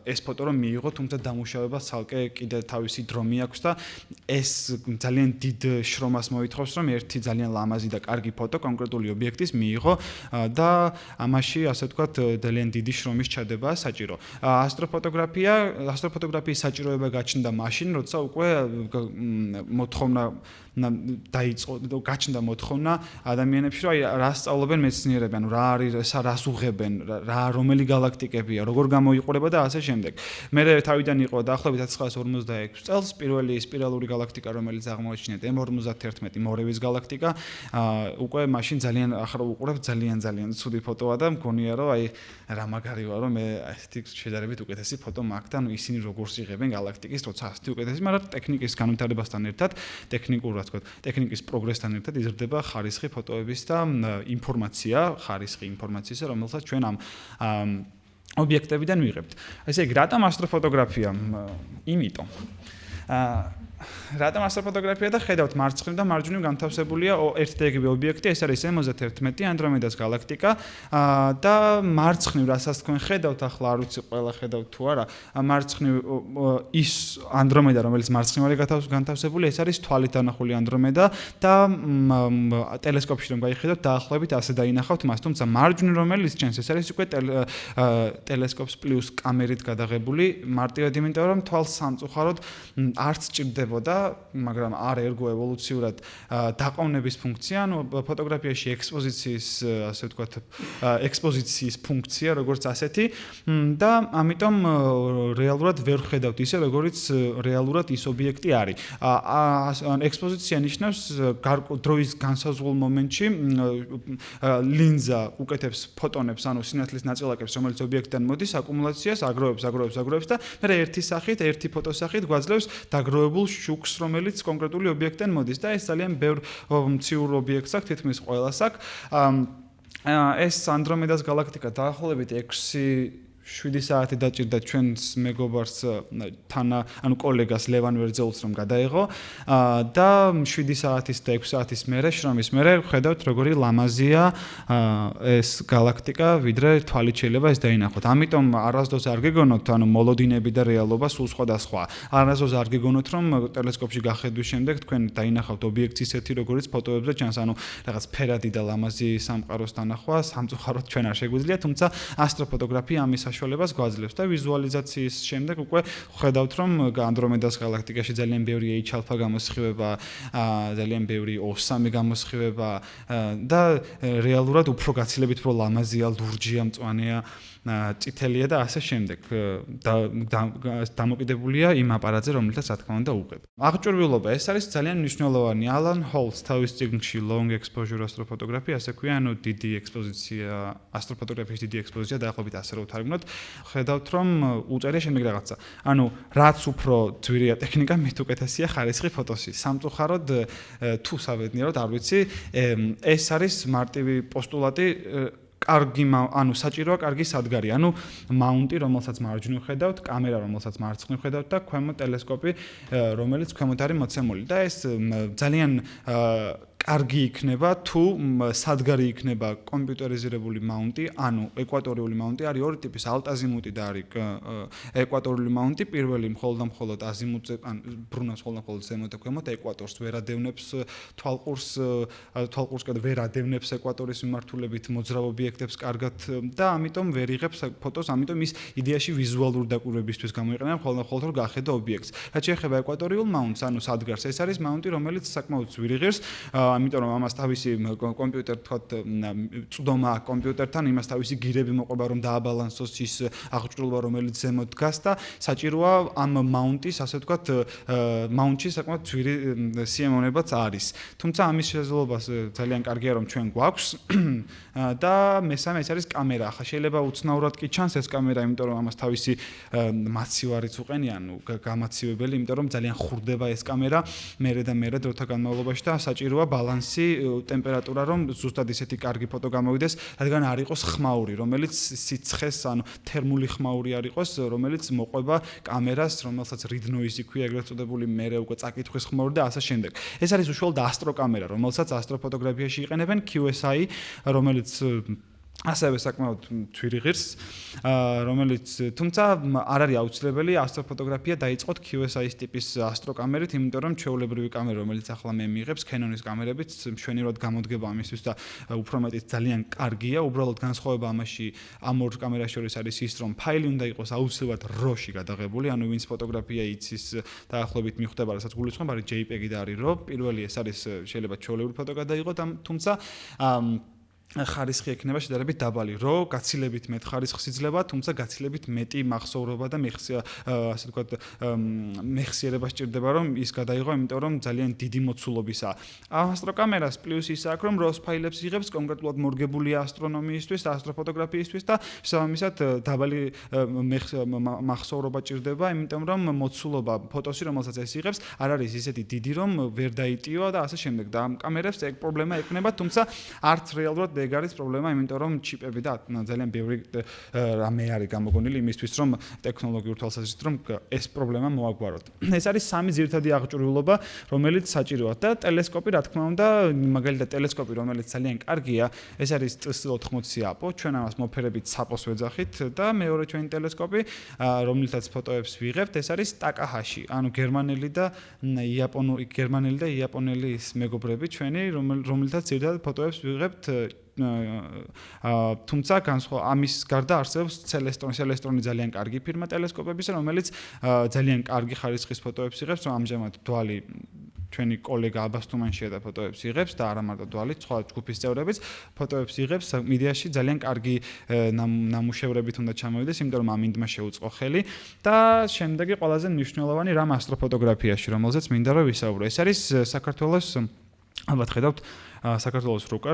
ეს ფოტო რომ მიიღო, თუმცა დამუშავება ცალკე კიდე თავისი დრო მიაქვს და ეს ძალიან დიდ შრომას მოითხოვს, რომ ერთი ძალიან ლამაზი და კარგი ფოტო კონკრეტული ობიექტის მიიღო და ამაში ასე ვთქვათ ძალიან დიდი შრომის ჩადებაა საჭირო. ასტროფოტოგრაფიის საჭიროება გაჩნდა მაშინ, როცა უკვე მოთხოვნა გაჩნდა მოთხოვნა ადამიანებში, რომ რა სწავლობენ მეცნიერები, ანუ რა არის, რას უღებენ, რომელი galaktikებია, როგორ გამოიყურება და ასე შემდეგ. მე თავიდან იყო დაახლოებით 1946 წელს პირველი სპირალური galaktika, რომელიც აღმოაჩინეთ M51 მორევის galaktika, უკვე მაშინ ძალიან ახლა უყურებ ძალიან ცუდი ფოტოა და მგონია რომ რა მაგარი ვარ, რომ მე ასეთი შედარებით უკეთესი ფოტო მაქვს და ისინი როგორ იღებენ galaktikis, როცა ასეთი უკეთესი, მაგრამ ტექნიკის განვითარებასთან ერთად, ტექნიკის პროგრესთან ერთად იზრდება ხარისხი ფოტოების და ხარისხი ინფორმაციისა, რომელსაც ჩვენ ამ ობიექტებიდან ვიღებთ. ესე იგი, რატომ ასტროფოტოგრაფია? იმიტომ რატომ ასტროფოტოგრაფია და ხედავთ მარცხნივ და მარჯვნივ განთავსებულია ერთი და იგივე ობიექტი, ეს არის M51 ანდრომედას galaktika და მარცხნივ რასაც თქვენ ხედავთ, ახლა არ ვიცი ყველა ხედავთ თუ არა, მარცხნივ ის ანდრომედა, რომელიც მარცხნივ არის განთავსებული, ეს არის თვალით დანახული ანდრომედა და ტელესკოპში რომ გაიხედავთ, დაახლოებით ასე დაინახავთ მას, თუმცა მარჯვნივ რომელიც ჩანს, ეს არის უკვე ტელესკოპს პლუს კამერით გადაღებული, მარტივად იმიტომ რომ თვალს სამწუხაროდ არც ჭირდებოდა, მაგრამ არ ერგო ევოლუციურად დაყოვნების ფუნქცია, ანუ ფოტოგრაფიაში ექსპოზიციის ფუნქცია, როგორც ასეთი და ამიტომ რეალურად ვერ ხედავთ ისე, როგორც რეალურად ის ობიექტი არის. ექსპოზიცია ნიშნავს დროის განსაზღვრულ მომენტში ლინზა უკეთებს ფოტონებს, ანუ სინათლის ნაწილაკებს, რომელიც ობიექტიდან მოდის, აკუმულაციას აგროვებს და მე ერთი ფოტოსახით გვაძლევს დაგროვებულ შუქს, რომელიც კონკრეტული ობიექტიდან მოდის და ეს ძალიან ბევრ მციურ ობიექტს აქვს, თითქმის ყველას აქვს. ეს ანდრომედას galaktika დაახლოებით 7 საათი დაჭირდა ჩვენს მეგობარს ანუ კოლეგას ლევან ვერძეულს რომ გადაიღო და 7 საათის და 6 საათის მერე შრომის მერე ხედავთ როგორი ლამაზია ეს galaktika, ვიდრე თვალით შეიძლება ეს დაინახოთ. ამიტომ არასდროს არ გეგონოთ, ანუ მოლოდინები და რეალობა სულ სხვადასხვაა. არასდროს არ გეგონოთ, რომ ტელესკოპში გახედვის შემდეგ თქვენ დაინახავთ ობიექტს ისეთი, როგორც ფოტოებზე ჩანს, ანუ რაღაც ფერადი და ლამაზი სამყაროს დანახვა, სამწუხაროდ ჩვენ არ შეგვიძლია, თუმცა ასტროფოტოგრაფია ამის საშუალებას გვაძლევს და ვიზუალიზაციის შემდეგ უკვე ხედავთ, რომ ანდრომედას galaktikაში ძალიან ბევრი H-alpha გამოსხივება, ძალიან ბევრი O3 გამოსხივება და რეალურად უფრო გაცილებით უფრო ლამაზია, ლურჯია, მწვანეა, წითელია და ასე შემდეგ. დამოკიდებულია იმ აპარატზე, რომელთაც რა თქმა უნდა უღებ. აღჭურვილობა, ეს არის ძალიან მნიშვნელოვანი. ალან ჰოლს თავის წიგნში Long Exposure Astrophotography, ასე ქვია, ანუ დიდი ექსპოზიცია, ასტროფოტოგრაფიის დიდი ექსპოზიცია, დაახლოებით ასე რომ ვთარგმნოთ, ხედავთ, რომ უწერია შემდეგ რაღაცა. ანუ რაც უფრო ძვირია ტექნიკა, მით უკეთესია ხარისხი ფოტოსი. სამწუხაროდ თუ საბედნიეროდ არ ვიცი, ეს არის მარტივი პოსტულატი, ანუ საჭიროა კარგი სადგარი, ანუ მაუნტი, რომელსაც მარჯვნივ ხედავთ, კამერა, რომელსაც მარცხნივ ხედავთ და ქვემოთ ტელესკოპი, რომელიც ქვემოთ არის მოცემული და ეს ძალიან კარგი იქნება თუ სადგარი იქნება კომპიუტერიზირებული მაუნტი, ანუ ეკვატორიული მაუნტი არის ორი ტიპის, ალტაზიმუტი და არის ეკვატორიული მაუნტი. პირველი მხოლოდ აზიმუტზე, ან ბრუნავს მხოლოდ ზემოთ და ქვემოთ ეკვატორს ვერ ადევნებს თვალყურსკენ ვერ ადევნებს ეკვატორის მიმართულებით მოძრავ ობიექტებს კარგად და ამიტომ ვერ იღებს ფოტოს, ამიტომ ის იდეაში ვიზუალური დაკვირვებისთვის გამოიყენება მხოლოდ რომ გახედა ობიექტს. რაც შეეხება ეკვატორიულ მაუნტს, ანუ სადგარს, ეს არის მაუნტი, რომელიც საკმაოდ ძვირი ღირს, ამიტომ რომ ამას თავისი კომპიუტერ თქვათ წვდომა კომპიუტერთან, იმას თავისი გირები მოყვება რომ დააბალანსოს ის აღჭურვილობა, რომელიც ზემოთ დგას და საჭიროა ამ მაუნტის, ასე ვთქვათ, მაუნტში საკმაოდ ძვირი სიამოვნებაც არის. თუმცა ამის შესაძლებლობა ძალიან კარგია რომ ჩვენ გვაქვს და მესამე ეს არის კამერა. ახლა შეიძლება უცნაურად კი ჩანს ეს კამერა, იმიტომ რომ ამას თავისი მაცივარიც უყენია, ანუ გამაცივებელი, იმიტომ რომ ძალიან ხურდება ეს კამერა მერე და მერე დროთა განმავლობაში და საჭიროა ბალანსი, ტემპერატურა, რომ ზუსტად ისეთი კარგი ფოტო გამოვიდეს, რადგან არ იყოს ხმაური, რომელიც სიცხეს, ანუ თერმული ხმაური არ იყოს, რომელიც მოყვება კამერას, რომელსაც read noise ქვია, ეგრეთ წოდებული, მერე უკვე წაკითხვის ხმაური და ასე შემდეგ. ეს არის უშუალოდ ასტროკამერა, რომელსაც ასტროფოტოგრაფიაში იყენებენ, QSI, რომელიც ასევე საკმაოდ ძვირი ღირს, რომელიც თუმცა არ არის აუცილებელი ასტროფოტოგრაფია დაიწყოთ QSI-ის ტიპის ასტროკამერით, იმიტომ რომ ჩვეულებრივი კამერა, რომელიც ახლა მე მიიღებს Canon-ის კამერებით, მშვენივრად გამოდგება ამისთვის და უფრო მეტიც ძალიან კარგია. უბრალოდ განსხვავება ამაში ამ ორ კამერას შორის არის ის, რომ ფაილი უნდა იყოს აუცილებლად RAW-ში გადაღებული, ანუ ვინც ფოტოგრაფია იცის დაახლოებით მიხვდება, რასაც გულისხმობ, არის JPEG-ი და არის RAW. პირველი ეს არის შეიძლება ჩვეულებრივი ფოტო გადაიღოთ, თუმცა ხარისხი ექნება შედარებით დაბალი, რო გაცილებით მეტ ხარისხს იძლევა, თუმცა გაცილებით მეტი მახსოვრობა და ასე ვთქვათ, მეხსიერება სჭირდება, რომ ის გადაიღო, იმიტომ რომ ძალიან დიდი მოცულობისაა. ასტროკამერას პლუსი ის აქვს, რომ RAW ფაილებს იღებს კონკრეტულად მორგებული ასტრონომიისთვის, ასტროფოტოგრაფიისთვის და შესაბამისად დაბალი მახსოვრობა ჭირდება, იმიტომ რომ მოცულობა ფოტოსი, რომელსაც ეს იღებს, არ არის ისეთი დიდი, რომ ვერ დაიტიო და ასე შემდეგ. და ამ კამერებს ეგ პრობლემა ექნება, თუმცა არც რეალურად ეგ არის პრობლემა, იმიტომ რომ ჩიპები და ძალიან ბევრი რამე არის გამოგონილი იმისთვის, რომ ტექნოლოგიურ თვალსაზრისით რომ ეს პრობლემა მოაგვაროთ. ეს არის სამი ძირითადი აღჭურვილობა, რომელიც საჭიროა და ტელესკოპი, რა თქმა უნდა, მაგალითად ტელესკოპი, რომელიც ძალიან კარგია, ეს არის TS80 APO, ჩვენ ამას მოფერებით SAPO-ს ვეძახით და მეორე ჩვენი ტელესკოპი, რომელთაც ფოტოებს ვიღებთ, ეს არის Takahashi, ანუ გერმანელი და იაპონელი ის მეგობრები ჩვენი, რომელთაც ძირითადად ფოტოებს ვიღებთ თუმცა ამის გარდა არსებობს Celestron ძალიან კარგი ფირმა ტელესკოპების, რომელიც ძალიან კარგი ხარისხის ფოტოებს იღებს, რომ ამჟამად დვალი ჩვენი კოლეგა აბას თუმანშია და ფოტოებს იღებს და არა მარტო დვალი, სხვა ჯგუფის წევრებიც ფოტოებს იღებს, მედიაში ძალიან კარგი ნამუშევრებით უნდა ჩამოვიდეს, იმიტომ რომ ამინდმა შეუწყო ხელი და შემდეგი ყველაზე მნიშვნელოვანი რამ ასტროფოტოგრაფიაში, რომელზეც მინდა რომ ვისაუბრო. ეს არის საქართველოს ალბათ ხედავთ საქართველოს რუკა,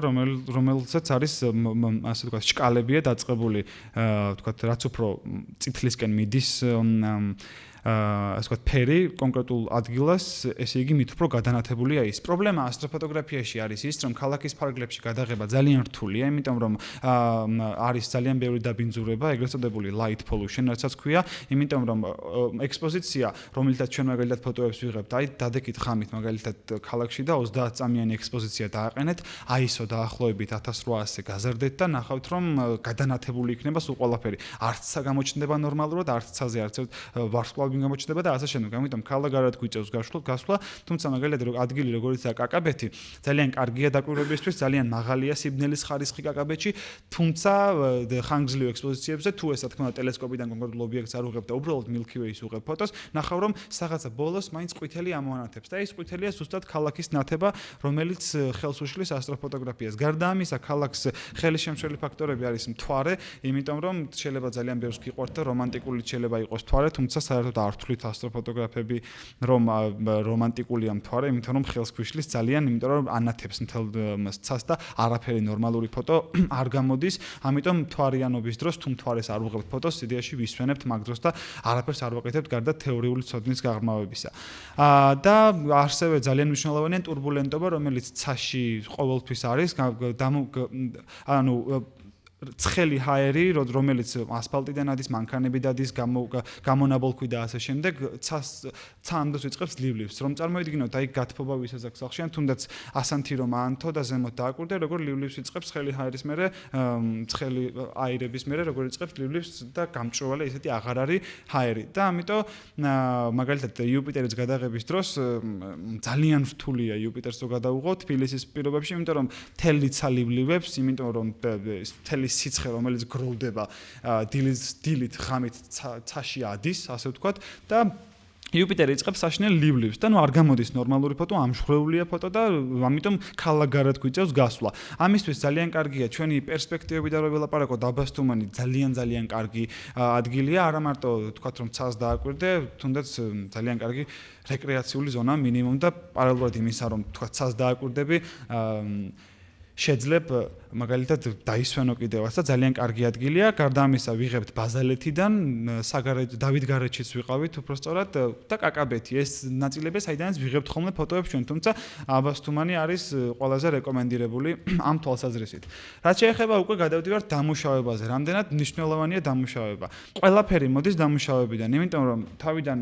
რომელსაც არის ასე ვთქვათ, შკალებია დაწყებული, ვთქვათ, რაც უფრო წითლისკენ მიდის ასე ვთქვათ, ფერი კონკრეტულ ადგილას, ესე იგი მით უფრო გადანათებულია ის. პრობლემა ასტროფოტოგრაფიაში არის ის, რომ ქალაქის ფარგლებში გადაღება ძალიან რთულია, იმიტომ რომ არის ძალიან ბევრი დაბინძურება, ეგრეთ წოდებული light pollution, რასაც ქვია, იმიტომ რომ ექსპოზიცია, რომელთაც ჩვენ მაგალითად ფოტოებს ვიღებთ, აი დადეკით ხამით მაგალითად ქალაქში და 30 წამიანი ექსპოზიცია დააყენეთ, ISO დაახლოებით 1800-ზე გაზარდეთ და ნახავთ, რომ გადანათებული იქნება სულ ყველაფერი. არცსა გამოჩნდება ნორმალურად, არც ცაზე არც ვარსკვლავი გამოჩნდება და ასე შემდეგ. ამიტომ ქალაგარად გვიწევს გასვლა, თუმცა მაგალითად ადგილი როგორიცაა კაკაბეთი, ძალიან კარგია დაკვირვებისთვის, ძალიან მაღალია სიბნელის ხარისხი კაკაბეთში, თუმცა ხანგრძლივ ექსპოზიციებზე თუ ესა თქმა უნდა ტელესკოპიდან კონკრეტულ ობიექტს არ უღებ და უბრალოდ Milky Way-ს უღებ ფოტოს, ნახავ რომ რაღაცა ბოლოს მაინც ყვითელი ამოანათებს და ეს ყვითელია ზუსტად ქალაქის ნათება, რომელიც ხელს უშლის ასტროფოტოგრაფიას. გარდა ამისა, ქალაქს ხელისშემშელი ფაქტორები არის მთვარე, იმიტომ რომ შეიძლება ძალიან ბევრს გიყვართ და რომანტიკული შეიძლება იყოს მთვარე, თუმცა საერთოდ არ თვლით ასტროფოტოგრაფები, რომ რომანტიკულია მთვარე, იმიტომ რომ ხელს გვიშლის ძალიან, იმიტომ რომ ანათებს მთელ ცას და არაფერი ნორმალური ფოტო არ გამოდის, ამიტომ მთვარიანობის დროს თუ მთვარეს არ უღებთ ფოტოს, იდეაში ვისვენებთ მაგ დროს და არაფერს არ ვაკეთებთ გარდა თეორიული ცოდნის გაღრმავებისა. და ასევე ძალიან მნიშვნელოვანია ტურბულენტობა, რომელიც ცაში ყოველთვის არის, ანუ ცხელი ჰაერი, რომელიც ასფალტიდან ადის, მანქანები დადის, გამონაბოლქვი და ასე შემდეგ, ცამდას ვიწყებს ლიბლივს. რომ წარმოიდგინოთ, აი გათბობა ვისაც აქვს სახში, ან თუნდაც ასანთი რომ აანთო და ზემოთ დააკვირდე, როგორ ლიბლივს ვიწყებს ცხელი ჰაერის მერე, ცხელი აირების მერე, როგორ ვიწყებს ლიბლივს და გამჭვირვალე ისეთი აღარ არის ჰაერი. და ამიტომ მაგალითად იუპიტერის გადაღების დროს ძალიან რთულია იუპიტერს რო გადაუღო თბილისის პირობებში, იმიტომ რომ თელი ცალიბლივებს, იმიტომ რომ თელი სიცხე რომელიც გროვდება დილით ღამით ცაში ადის, ასე ვთქვათ და იუპიტერი იწყებს საშინელ ლიბლივს და არ გამოდის ნორმალური ფოტო, ამშრეულია ფოტო და ამიტომ ქალაგარად გვიწევს გასვლა. ამისთვის ძალიან კარგია ჩვენი პერსპექტივები და რო ველაპარაკო დაბასტუმანი ძალიან კარგი ადგილია, არა მარტო ვთქვათ რომ ცას დააკვირდე, თუნდაც ძალიან კარგი რეკრეაციული ზონა მინიმუმ და პარალელურად იმისა რომ ვთქვათ ცას დააკვირდები შეძლებ მაგალითად დაისვენო კიდევაც და ძალიან კარგი ადგილია. გარდა ამისა ვიღებთ ბაზალეთიდან, დავითგარეჯიც ვიყავით უბრალოდ და კაკაბეთი. ეს ნაწილები საიდანაც ვიღებთ ხოლმე ფოტოებს ჩვენ, თუმცა აბასთუმანი არის ყველაზე რეკომენდირებული ამ თვალსაზრისით. რაც შეეხება უკვე გადავდივართ დამუშავებაზე. რამდენად მნიშვნელოვანია დამუშავება. ყველაფერი მოდის დამუშავებიდან, იმიტომ რომ თავიდან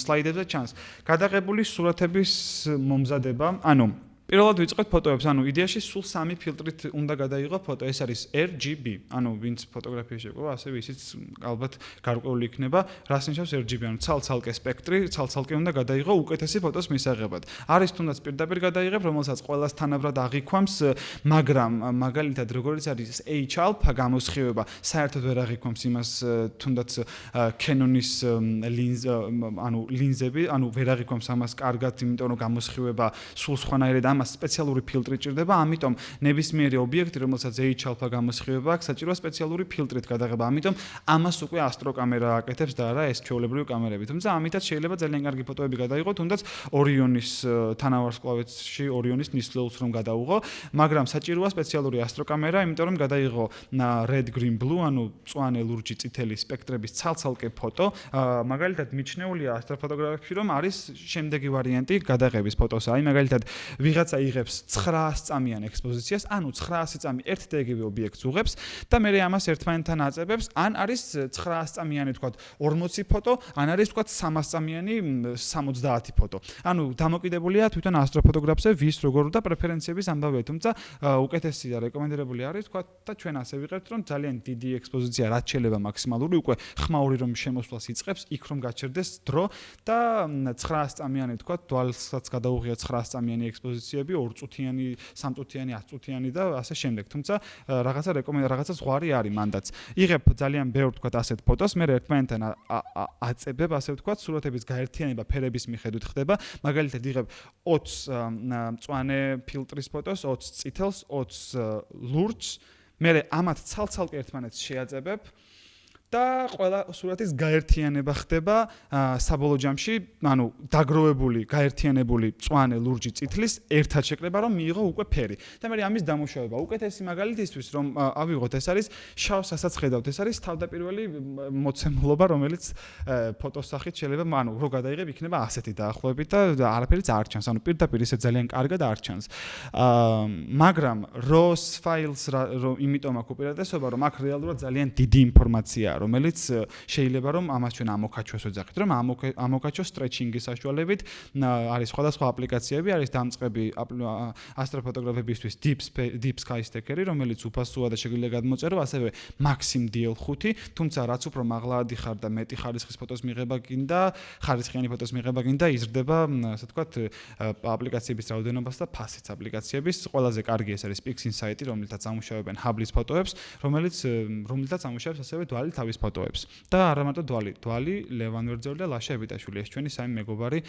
სლაიდებზე ჩანს გადაღებული სურათების მომზადება, ანუ პირველად ვიწყებთ ფოტოებს, ანუ იდეაში სულ 3 ფილტრით უნდა გადაიღო ფოტო. ეს არის RGB, ანუ ვინც ფოტოგრაფიაში იყო, ასევე ისიც ალბათ გარკვეული იქნება, რას ნიშნავს RGB, ანუ ცალ-ცალკე სპექტრი, ცალ-ცალკე უნდა გადაიღო უკეთესი ფოტოს მისაღებად. არის თუნდაც პირდაპირ გადაიღებ, რომელსაც ყველას თანაბრად აღიქვამს, მაგრამ მაგალითად როგორც არის H-alpha გამოსხივება, საერთოდ ვერ აღიქვამს იმას თუნდაც Canon-ის ლინზები, ანუ ვერ აღიქვამს ამას კარგად, იმიტომ რომ გამოსხივება სულ სხვანაირად სპეციალური ფილტრი ჭირდება, ამიტომ ნებისმიერი ობიექტი, რომელსაც H-alpha გამოსხივება აქვს, საჭიროა სპეციალური ფილტრით გადაღება. ამიტომ ამას უკვე ასტროკამერა აკეთებს და არა ეს ჩვეულებრივი კამერები. თუმცა ამითაც შეიძლება ძალიან კარგი ფოტოები გადაიღო, თუნდაც ორიონის თანავარსკვლავედში ორიონის ნისლეულს რომ გადაუღო, მაგრამ საჭიროა სპეციალური ასტროკამერა, იმიტომ რომ გადაიღო red, green, blue, ანუ მწვანე, ლურჯი, წითელი სპექტრების ცალ-ცალკე ფოტო. მაგალითად მიჩნეულია ასტროფოტოგრაფებში, რომ არის შემდეგი ვარიანტი გადაღების ფოტოსა. აი მაგალითად ვიღაცა იღებს 900 წამიან ექსპოზიციას, ანუ 900 წამი ერთ და იგივე ობიექტს უღებს და მე ამას ერთმანეთთან აწებებს, ან არის 900 წამიანი თქვათ 40 ფოტო, ან არის თქვათ 300 წამიანი 70 ფოტო. ანუ დამოკიდებულია თვითონ ასტროფოტოგრაფზე ვის როგორ და პრეფერენციების ამბავია, თუმცა უკეთესი და რეკომენდებული არის თქვათ და ჩვენ ასე ვიღებთ, რომ ძალიან დიდი ექსპოზიცია რაც შეიძლება მაქსიმალური უკვე ხმაური რომ შემოსვლას იწყებს, იქ რომ გაჩერდეს დრო და 900 წამიანი თქვათ დვალსაც გადაუღია 900 წამიანი ექსპოზიციები 2 წუთიანი, 3 წუთიანი, 10 წუთიანი და ასე შემდეგ. თუმცა რაღაცა ზღვარი არის მანდაც. იღებ ძალიან ბევრ თქვათ ასეთ ფოტოს, მე ერთმანეთთან აწებებ, ასე ვთქვათ, სურათების გაერთიანება ფერების მიხედვით ხდება. მაგალითად იღებ 20 მწვანე ფილტრის ფოტოს, 20 წითელს, 20 ლურჯს, მე ამათ ცალ-ცალკე ერთმანეთს შეაწებებ. და ყველა სურათის გაერთიანება ხდება საბოლოო ჯამში, ანუ დაგროვებული, გაერთიანებული მწვანე, ლურჯი, წითლის ერთად შეკრება, რომ მიიღო უკვე ფერი. და მე ამის დამუშავება. უკეთესი მაგალითისთვის, რომ ავიღოთ, ეს არის შავ სასაც ხედავთ, ეს არის თავდაპირველი მოცემულობა, რომელიც ფოტოსახით შეიძლება, ანუ რო გადაიღებ, იქნება ასეთი დაახლოებით და არაფერიც არ ჩანს, ანუ პირდაპირ ისე ძალიან კარგად არ ჩანს. მაგრამ RAW files რომ იმიტომ აქვს უპირატესობა, რომ აქ რეალურად ძალიან დიდი ინფორმაციაა, რომელიც შეიძლება რომ ამას ჩვენ ამოკაჩოს ვეძახით, რომ ამოკაჩოს სტრეჩინგის საშუალებით არის სხვადასხვა აპლიკაციები, არის დამწყები ასტროფოტოგრაფებისთვის Deep Sky Stacker-ი, რომელიც უფასოა და შეგვიძლია გადმოწერო, ასევე Maxim DL5, თუმცა რაც უფრო მაღლადი ხარ და მეტი ხარისხის ფოტოს მიღება გინდა, ხარისხიანი ფოტოს მიღება გინდა, იზრდება, ასე ვთქვათ, აპლიკაციების რაოდენობას და ფასიც აპლიკაციების. ყველაზე კარგი ეს არის PixInsight-ი, რომელთაც ამუშავებენ Hubble-ის ფოტოებს, რომელთაც ამუშავებს ასევე დვალი თავის ფოტოებს. და არა მარტო დვალი, ლევან ვერძელი და ლაშა ებიტაშვილი, ეს ჩვენი სამი მეგობარი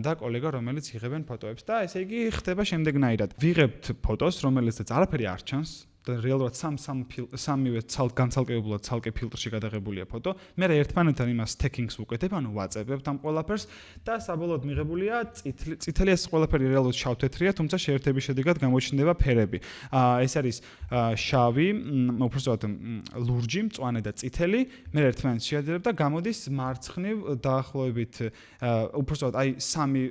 და კოლეგა, რომელიც იღებენ ფოტოებს. და ესე იგი ხდება შემდეგნაირად. ვიღებთ ფოტოს, რომელიცაც არაფერი არ ჩანს. და რეალურად სამივე განცალკევებულად ცალკე ფილტრში გადაღებულია ფოტო. მე ერთმანეთთან იმას stacking-ს ვუკეთებ, ანუ ვაწებებ ამ ყველაფერს და საბოლოოდ მიღებულია წითელი, ეს ყველაფერი რეალურად შავ-თეთრია, თუმცა შეერთების შედეგად გამოჩნდება ფერები. ეს არის შავი, უბრალოდ ლურჯი, მწვანე და წითელი. მე ერთმანეთს შეადერებ და გამოდის მარცხნივ დაახლოებით უბრალოდ აი სამი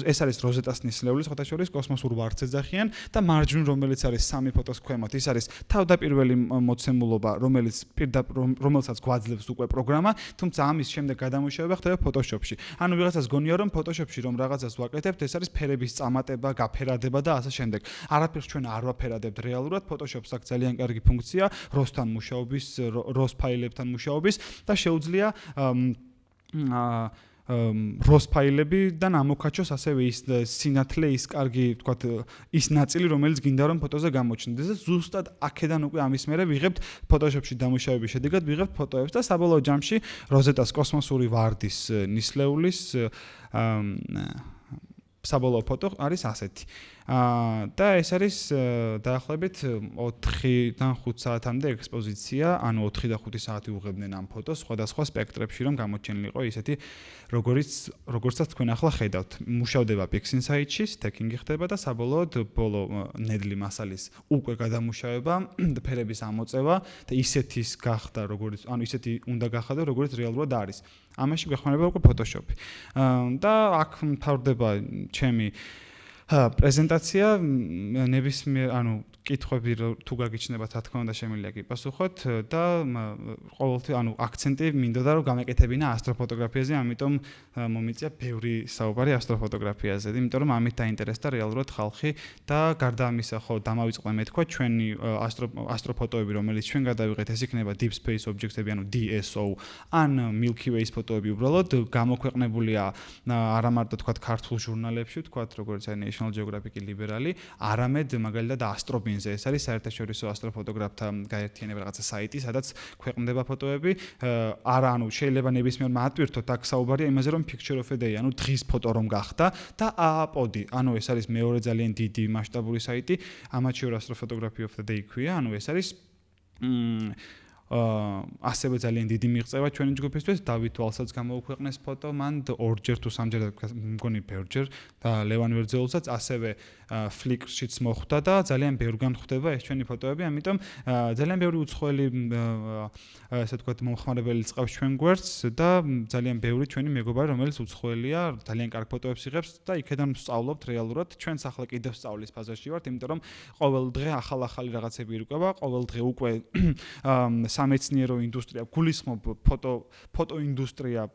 ეს არის როზეტას ნისლეული, სხვათა შორის კოსმოსურ ვარდს ეძახიან და მარჯვნივ რომელიც არის სამი ფოტოს ქვემოთ, ის არის თავდაპირველი მოცემულობა, რომელსაც გვაძლევს უკვე პროგრამა, თუმცა ამის შემდეგ გადამუშავება ხდება Photoshop-ში. ანუ ვიღაცას გონია რომ Photoshop-ში რომ რაღაცას ვაკეთებთ, ეს არის ფერების წამატება, გაფერადება და ასე შემდეგ. არაფერს ჩვენ არ ვაფერადებთ რეალურად, Photoshop-ს აქვს ძალიან კარგი ფუნქცია RAW-თან მუშაობის, RAW ფაილებთან მუშაობის და შეუძლია RAW ფაილებიდან ამოქაჩოს ასევე ის სინათლე, ის კარგი, ვთქვათ, ის ნაწილი, რომელიც გინდა რომ ფოტოზე გამოჩნდეს. ზუსტად აქედან უკვე ამის მერე ვიღებთ Photoshop-ში დამუშავების შედეგად ვიღებთ ფოტოებს და საბოლოო ჯამში როზეტას კოსმოსური ვარდის ნისლეულის საბოლოო ფოტო არის ასეთი. და ეს არის დაახლოებით 4-დან 5 საათამდე ექსპოზიცია, ანუ 4 და 5 საათი უღებდნენ ამ ფოტოს სხვადასხვა სპექტრებში, რომ გამოჩენილიყო ისეთი, როგორცაც თქვენ ახლა ხედავთ. მუშავდება PixInsight-ში, სტეკინგი ხდება და საბოლოოდ ბოლო ნედლი მასალის უკვე გადამუშავება, ფერების ამოწევა და ისეთის გახდა, ანუ ისეთი უნდა გახადო, როგორც რეალურად არის. ამაში გვეხმარება უკვე Photoshop-ი. და აქ მთავრდება ჩემი პრეზენტაცია ნებისმიერ, ანუ კითხვები თუ გაგიჩნდებათ, რა თქმა უნდა შემიძლია გიპასუხოთ და ყოველთვის, ანუ აქცენტი მინდოდა რომ გამეკეთებინა ასტროფოტოგრაფიაზე, ამიტომ მომიწია ბევრი საუბარი ასტროფოტოგრაფიაზე, იმიტომ რომ ამით დაინტერესდა რეალურად ხალხი და გარდა ამისა, ხო, დამავიწყდა მეთქვა ჩვენი ასტროფოტოები, რომელიც ჩვენ გადავიღეთ, ეს იქნება Deep Space Objects-ები, ანუ DSO, ან Milky Way-ის ფოტოები უბრალოდ გამოქვეყნებულია არა მარტო თქვა ქართულ ჟურნალებში, თქვა როგორც არის National Geographic ლიბერალი, არამედ მაგალითად AstroBin ეს არის საერთაშორისო ასტროფოტოგრაფთა გაერთიანება რაღაცა საიტი, სადაც ქვეყნდება ფოტოები. არა, ანუ შეიძლება ნებისმიერმა ატვირთოთ აქ საუბარია იმაზე, რომ Picture of a Day, ანუ დღის ფოტო რომ გახდა და AAPOD, ანუ ეს არის მეორე ძალიან დიდი მასშტაბური საიტი, Amateur Astrophotography of the Day ქვია, ანუ ეს არის ასევე ძალიან დიდი მიღწევა ჩვენი ჯგუფისთვის. დავით ვალსაც გამოუქვეყნეს ფოტო, მან 2-ჯერ თუ 3-ჯერ მგონი ბევრჯერ და ლევან ვერძეულსაც ასევე Flickr-შიც მოხვდა და ძალიან ბევრგან ხვდება ეს ჩვენი ფოტოები, ამიტომ ძალიან ბევრი უცხოელი ესე ვთქვათ მომხმარებელი წავს ჩვენ გვერდს და ძალიან ბევრი ჩვენი მეგობარი, რომელიც უცხოელია, ძალიან კარგ ფოტოებს იღებს და იქედან ვსწავლობთ რეალურად. ჩვენც ახლა კიდევ სწავლის ფაზაში ვართ, იმიტომ რომ ყოველ დღე ახალ-ახალი რაღაცები ირკვევა, ყოველ დღე უკვე სამეცნიერო ინდუსტრია, გულისხმობ ფოტო ინდუსტრია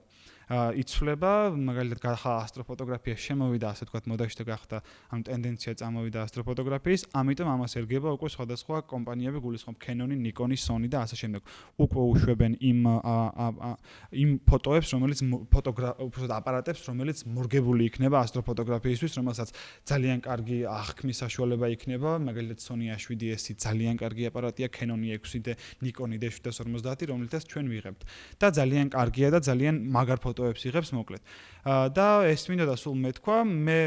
იცვლება, მაგალითად გახა ასტროფოტოგრაფია შემოვიდა, ასე ვთქვათ, მოდაში და გახდა, ანუ ტენდენცია წამოვიდა ასტროფოტოგრაფიის, ამიტომ ამას ერგება უკვე სხვადასხვა კომპანიები, გულისხმობ Canon, Nikon, Sony და ასე შემდეგ. უკვე უშვებენ იმ ფოტოებს, რომელიც აპარატებს, რომელიც მორგებული იქნება ასტროფოტოგრაფიისთვის, რომელსაც ძალიან კარგი აღქმის საშუალება იქნება, მაგალითად Sony A7S ძალიან კარგი აპარატია, Canon 6D, Nikon D750, რომელთაც ჩვენ ვიღებთ. და ძალიან კარგია და ძალიან მაგარ ფოტოებს იღებს მოკლედ. და ეს მინდა და სულ მეთქვა, მე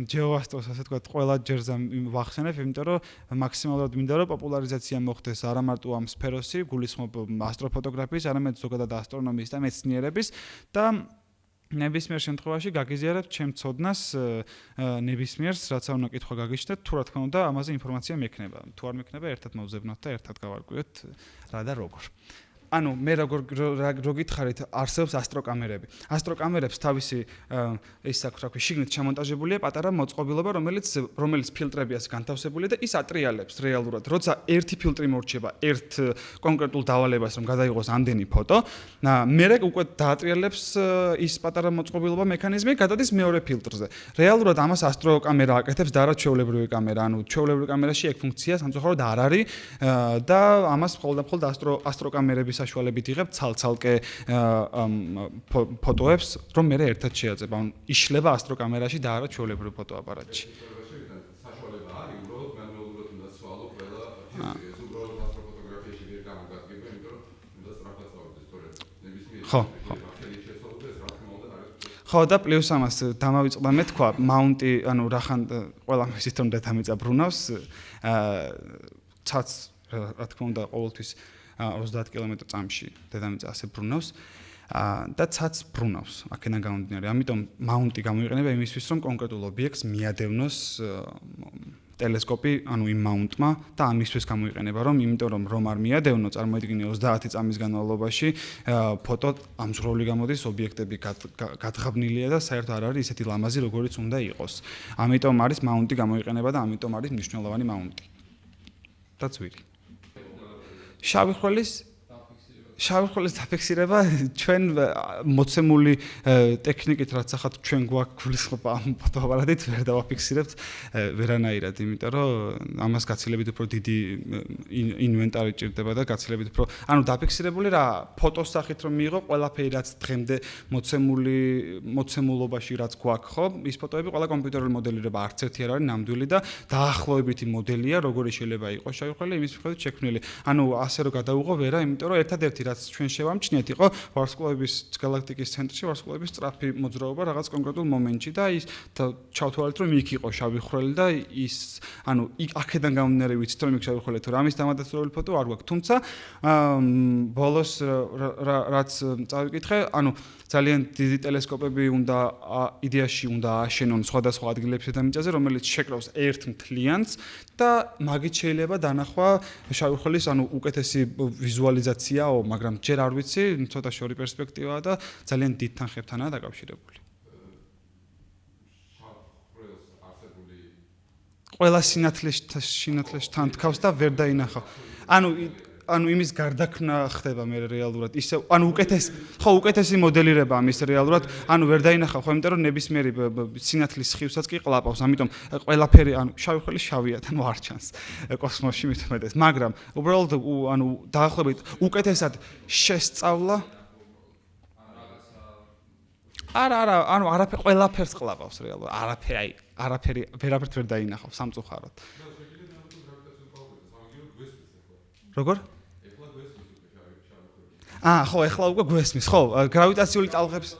GeoAstros, ასე ვთქვათ, ყველა ჯერზე ვახსენებ, იმიტომ რომ მაქსიმალურად მინდა რომ პოპულარიზაცია მოხდეს არა მარტო ამ სფეროსი, გულისხმობ ასტროფოტოგრაფიის, არამედ ზოგადად ასტრონომიის და მეცნიერების და ნებისმიერ შემთხვევაში გაგიზიარებთ ჩემ ცოდნას ნებისმიერს, რაც უნდა კითხვა გაგიჩნდეთ, თუ რა თქმა უნდა ამაზე ინფორმაცია მექნება. თუ არ მექნება, ერთად მოვზებნოთ და ერთად გავარკვიოთ რა და როგორ. ანუ მე როგორ გითხარით, არსებობს ასტროკამერები. ასტროკამერებს თავისი ის აქვს, რა ქვია, შიგნით ჩამონტაჟებულია პატარა მოწყობილობა, რომელიც ფილტრები ასე განთავსებულია და ის ატრიალებს რეალურად. როცა ერთი ფილტრი მორჩება ერთ კონკრეტულ დავალებას, რომ გადაიღოს ამდენი ფოტო, მერე უკვე დაატრიალებს ის პატარა მოწყობილობა მექანიზმი, გადადის მეორე ფილტრზე. რეალურად ამას ასტროკამერა აკეთებს და არა ჩვეულებრივი კამერა. ანუ ჩვეულებრივი კამერაში ეგ ფუნქცია სამწუხაროდ არ არის და ამას მხოლოდ ასტროკამერების საშუალებით იღებ ცალ-ცალკე ფოტოებს, რომ მე ერთად შეაწებ. ანუ იშლება ასტროკამერაში და არა ჩვეულებრივ ფოტოაპარატში. საშუალება არის, უბრალოდ მანუალურად უნდა ცვალო ყველა ფილტრი. უბრალოდ ასტროფოტოგრაფიაში ვერ გამოგადგება, იმიტომ რომ უნდა სწრაფად წავიდეს, თორემ ნებისმიერ ხო. ხო და პლუს ამას დამავიწყდა მეთქვა, მაუნტი, ანუ რახან ყველა მისით რომ დედამიწა ბრუნავს, ცაც რა თქმა უნდა ყოველთვის 30 კილომეტრ წამში დედამიწა ასე ბრუნავს და ცაც ბრუნავს აქედან გამომდინარე. ამიტომ მაუნტი გამოიყენება იმისთვის, რომ კონკრეტულ ობიექტს მიადევნოს ტელესკოპი, ანუ იმ მაუნტმა და ამისთვის გამოიყენება, იმიტომ რომ არ მიადევნო, წარმოიდგინე 30 წამის განმავლობაში ფოტო ამზღვრული გამოდის, ობიექტები გადღაბნილია და საერთოდ არ არის ისეთი ლამაზი, როგორიც უნდა იყოს. ამიტომ არის მაუნტი გამოიყენება და ამიტომ არის მნიშვნელოვანი მაუნტი. და ძვირი. შავი ხვრელის დაფიქსირება ჩვენ მოცემული ტექნიკით რაც ახლა ჩვენ გვაქვს გულისხმობა ამ ფოტოაპარატით ვერ დავაფიქსირებთ ვერანაირად, იმიტომ რომ ამას გაცილებით უფრო დიდი ინვენტარი ჭირდება და გაცილებით უფრო ანუ დაფიქსირებული რა ფოტოს სახით რომ მიიღო ყველაფერი რაც დღემდე მოცემულობაში რაც გვაქვს ხო ის ფოტოები ყველა კომპიუტერული მოდელირება არც ერთი არ არის ნამდვილი და დაახლოებითი მოდელია როგორი შეიძლება იყოს შავი ხვრელი იმის მიხედვით შექმნილი. ანუ ასე რომ გადაუღო ვერა, იმიტომ რომ ერთადერთი რაც ჩვენ შევამჩნიეთ იყო ვარსკვლავების გალაქტიკის ცენტრში ვარსკვლავების სწრაფი მოძრაობა რაღაც კონკრეტულ მომენტში და ის ჩავთვალეთ რომ იქ იყო შავი ხვრელი და ის ანუ აქედან გამომდინარე ვიცით რომ იქ შავი ხვრელი თუ რამის დამადასტურებელი ფოტო არ გვაქვს. თუმცა ბოლოს რაც წავიკითხე, ანუ ძალიან დიდი ტელესკოპები უნდა იდეაში უნდა ააშენონ სხვადასხვა ადგილებში და მიწაზე, რომელიც შეკრავს ერთ მთლიანს და მაგით შეიძლება დანახვა შავი ხვრელის ანუ უკეთესი ვიზუალიზაციაო, მაგრამ ჯერ არ ვიცი, ცოტა შორი პერსპექტივაა და ძალიან დიდ თანხებთანაა დაკავშირებული. ყველა სინათლეში თან თქავს და ვერ დაინახავ. ანუ იმის გარდაქმნა ხდება მე რეალურად. ისე ანუ უკეთესი მოდელირება ამის რეალურად, ანუ ვერ დაინახავ ხო, იმიტომ რომ ნებისმიერი სინათლის სხივსაც კი ყლაპავს. ამიტომ ყველაფერი ანუ შავი ხვრელი შავია და ნუ არ ჩანს კოსმოსში მithumetes. მაგრამ უბრალოდ ანუ დაახლოებით უკეთესად შესწავლა არა, ანუ არაფერი ყველაფერს ყლაპავს რეალურად. არაფერი ვერაფერთ ვერ დაინახავ სამწუხაროდ. როგორ? ხო, ეხლა უკვე გვესმის, ხო, გრავიტაციული ტალღებს.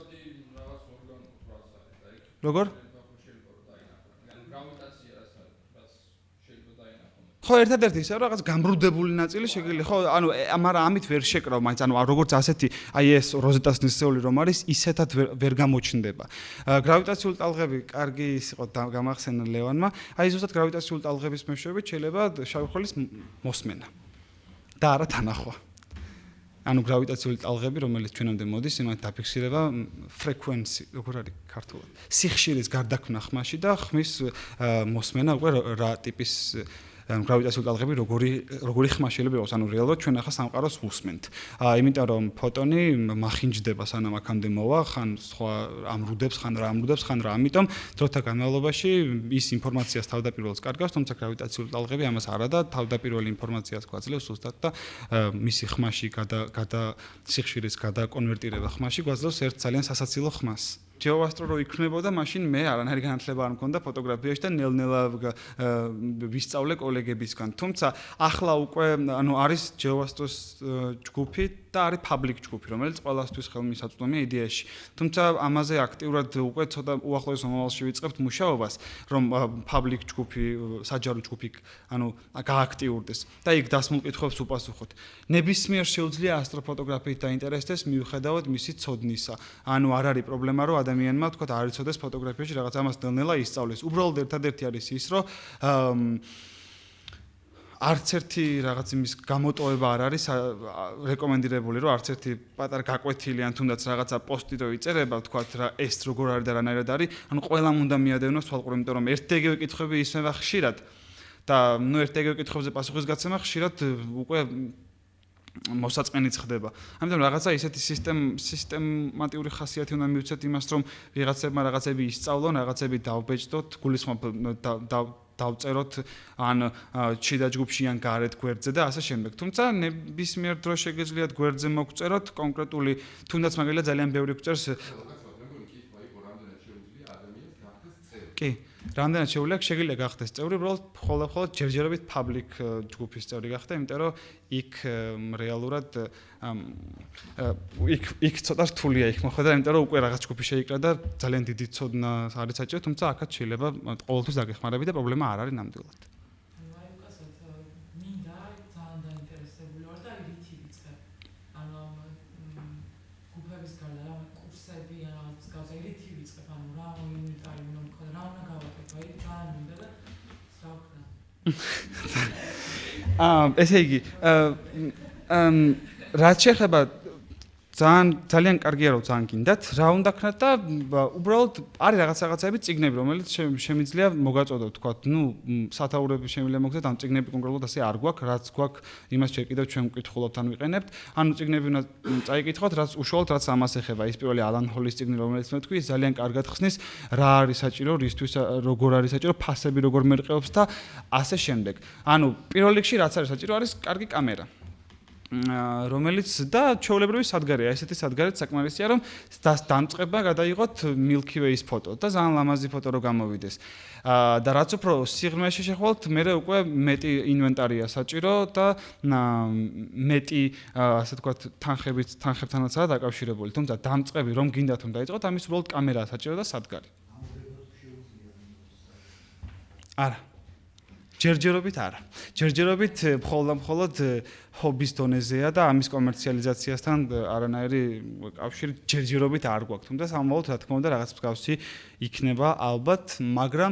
როგორ? ხო, ერთადერთი ისე რაღაც გამრუდებული ნაწილი შეგიძლია, ხო, ანუ მაგრამ ამით ვერ შეკრავ, მაინც ანუ როგორც ასეთი, აი ეს როზეტას ნისეული რომ არის, ისეთად ვერ გამოჩნდება. გრავიტაციული ტალღები კარგი ის იყო გამახსენა ლევანმა, აი ზუსტად გრავიტაციული ტალღების მეშვეობით შეიძლება შავი ხვრელის მოსმენა. და არა თანახვა. ანუ გრავიტაციული ტალღები, რომელიც ჩვენამდე მოდის, იმათ დაფიქსირება ფრეკვენცი, როგორ არის ქართულად. სიხშირის გარდაქმნა ხმაში და ხმის მოსმენა უკვე რა ტიპის გრავიტაციული ტალღები როგორი ხმა შეიძლება იყოს, ანუ რეალურად ჩვენ ახლა სამყაროს ვუსმენთ. იმიტომ რომ ფოტონი მახინჯდება სანამ აქამდე მოვა, ხან სხვა ამრუდებს, ხან რა ამრუდებს, ხან რა. ამიტომ დროთა განმავლობაში ის ინფორმაციას თავდაპირველად კარგავს, თუმცა გრავიტაციული ტალღები ამას არა და თავდაპირველი ინფორმაციას გვაძლევს ზუსტად და მისი ხმაში სიხშირის გადაკონვერტირება ხმაში გვაძლევს ერთ ძალიან სასაცილო ხმას. ჯეოასტრო რო იქნებოდა, მაშინ მე არანაირი განათლება არ მქონდა ფოტოგრაფიაში და ნელ-ნელა ვისწავლე კოლეგებისგან. თუმცა ახლა უკვე ანუ არის ჯეოასტროს ჯგუფი და არის public ჯგუფი, რომელიც ყველასთვის ხელმისაწვდომია იდეაში. თუმცა ამაზე აქტიურად უკვე ცოტა უახლოეს მომავალში ვიწყებთ მუშაობას, რომ public ჯგუფი, საჯარო ჯგუფი ანუ გააქტიურდეს და იქ დასმულ კითხვებს უპასუხოთ. ნებისმიერ შეუძლია ასტროფოტოგრაფიით დაინტერესდეს მიუხედავად მისი ცოდნისა. ანუ არ არის პრობლემა, რომ ადამიანმა თქვა არ იცოდეს ფოტოგრაფიაში რაღაც ამას ნელ-ნელა ისწავლეს. უბრალოდ ერთადერთი არის ის, რომ არც ერთი რაღაც იმის გამოტოვება არ არის რეკომენდირებული, რომ არც ერთი პატარა გაკვეთილი ან თუნდაც რაღაცა პოსტი რო იწერება, თქვა რა ეს როგორ არის და რანაირად არის, ანუ ყველამ უნდა მიადევნოს თვალყური, იმიტომ რომ ერთ და იგივე კითხვები ისმევა ხშირად და ნუ ერთ და იგივე კითხვებზე პასუხისგაცემა ხშირად უკვე მოსაწყენიც ხდება. ამიტომ რაღაცა ისეთი სისტემატიური ხასიათი უნდა მივცეთ იმას, რომ ვიღაცებმა რაღაცები ისწავლონ, რაღაცები დავბეჭდოთ, გულისხმობ დავწეროთ ან ჩიდა ჯგუფში ან გარეთ გვერდზე და ასე შემდეგ. თუმცა ნებისმიერ დროს შეგიძლიათ გვერდზე მოგწეროთ კონკრეტული, თუნდაც მაგალითად ძალიან ბევრი გვწერს. კი, რამდენად შეუძლია გახდეს წევრი, უბრალოდ მხოლოდ ჯერჯერობით public ჯგუფის წევრი გახდა, იმიტომ რომ იქ რეალურად იქ ცოტა რთულია იქ მოხვედრა, იმიტომ რომ უკვე რაღაც ჯგუფი შეიკრა და ძალიან დიდი ცოდნა არის საჭირო, თუმცა აქაც შეიძლება ყოველთვის დაგეხმარები და პრობლემა არ არის ნამდვილად. ესე იგი, რაც შეეხება ძალიან კარგია რომ ძალიან გინდათ რა უნდა ქნათ და უბრალოდ არის რაღაცები წიგნები რომელიც შემიძლია მოგაწოდოთ თქვა სათაურები შემიძლია მოგზადოთ ამ წიგნები კონკრეტულად ასე არ გვაქვს რაც გვაქვს იმას ჯერ კიდევ ჩვენ ვკითხულობთ ან ვიყენებთ ანუ წიგნები უნდა წაიკითხოთ რაც უშუალოდ რაც ამას ეხება ის პირველი ალან ჰოლის წიგნი რომელიც მე თქვი ძალიან კარგად ხსნის რა არის საჭირო რისთვის როგორ არის საჭირო ფასები როგორ მერყეობს და ასე შემდეგ ანუ პირველ რიგში რაც არის საჭირო არის კარგი კამერა რომელიც და ჩვეულებრივი სადგარია ესეთი სადგარიც საკმარისია რომ დამწყება გადაიღოთ Milky Way-ის ფოტო და ძალიან ლამაზი ფოტო რო გამოვიდეს და რაც უფრო სიღრმეში შეხვალთ მე უკვე მეტი ინვენტარია საჭირო და მეტი ასე ვთქვათ თანხებთანაცაა დაკავშირებული თუმცა დამწყები რომ გინდათ რომ დაიწყოთ ამის უბრალოდ კამერაა საჭირო და სადგარი არა ჯერჯერობით არა. ჯერჯერობით მხოლოდ ჰობის დონეზეა და ამის კომერციალიზაციასთან არანაირი კავშირი ჯერჯერობით არ გვაქვს. თუმცა სამომავლოდ რა თქმა უნდა რაღაც მსგავსი იქნება ალბათ, მაგრამ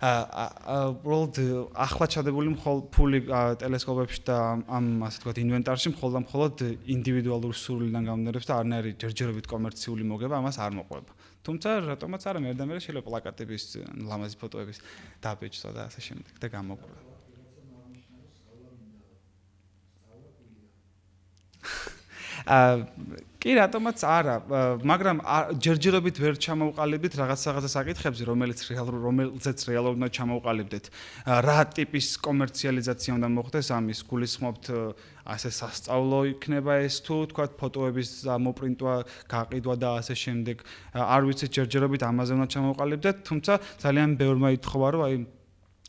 უბრალოდ ახლა ჩადებული ფული ტელესკოპებში და ამ ასე ვთქვათ ინვენტარში მხოლოდ ინდივიდუალური სურვილიდან გამომდინარეობს და არანაირი ჯერჯერობით კომერციული მოგება ამას არ მოყვება. თუმცა რატომაც არა მე და მე შეიძლება პლაკატების ლამაზი ფოტოების დაბეჭდა და ასე შემდეგ და გამოგვრა. კი რატომაც არა, მაგრამ ჯერჯერობით ვერ ჩამოვყალიბდით რაღაცა საკითხებზე, რომელზეც რეალურად უნდა ჩამოვყალიბდეთ. რა ტიპის კომერციალიზაცია უნდა მოხდეს ამის, გულისხმობთ ასე სასწავლო იქნება ეს თუ თქვათ ფოტოების მოპრინტვა, გაყიდვა და ასე შემდეგ. არ ვიცით ჯერჯერობით ამაზე უნდა ჩამოვყალიბდეთ, თუმცა ძალიან ბევრმა ითხოვა რომ აი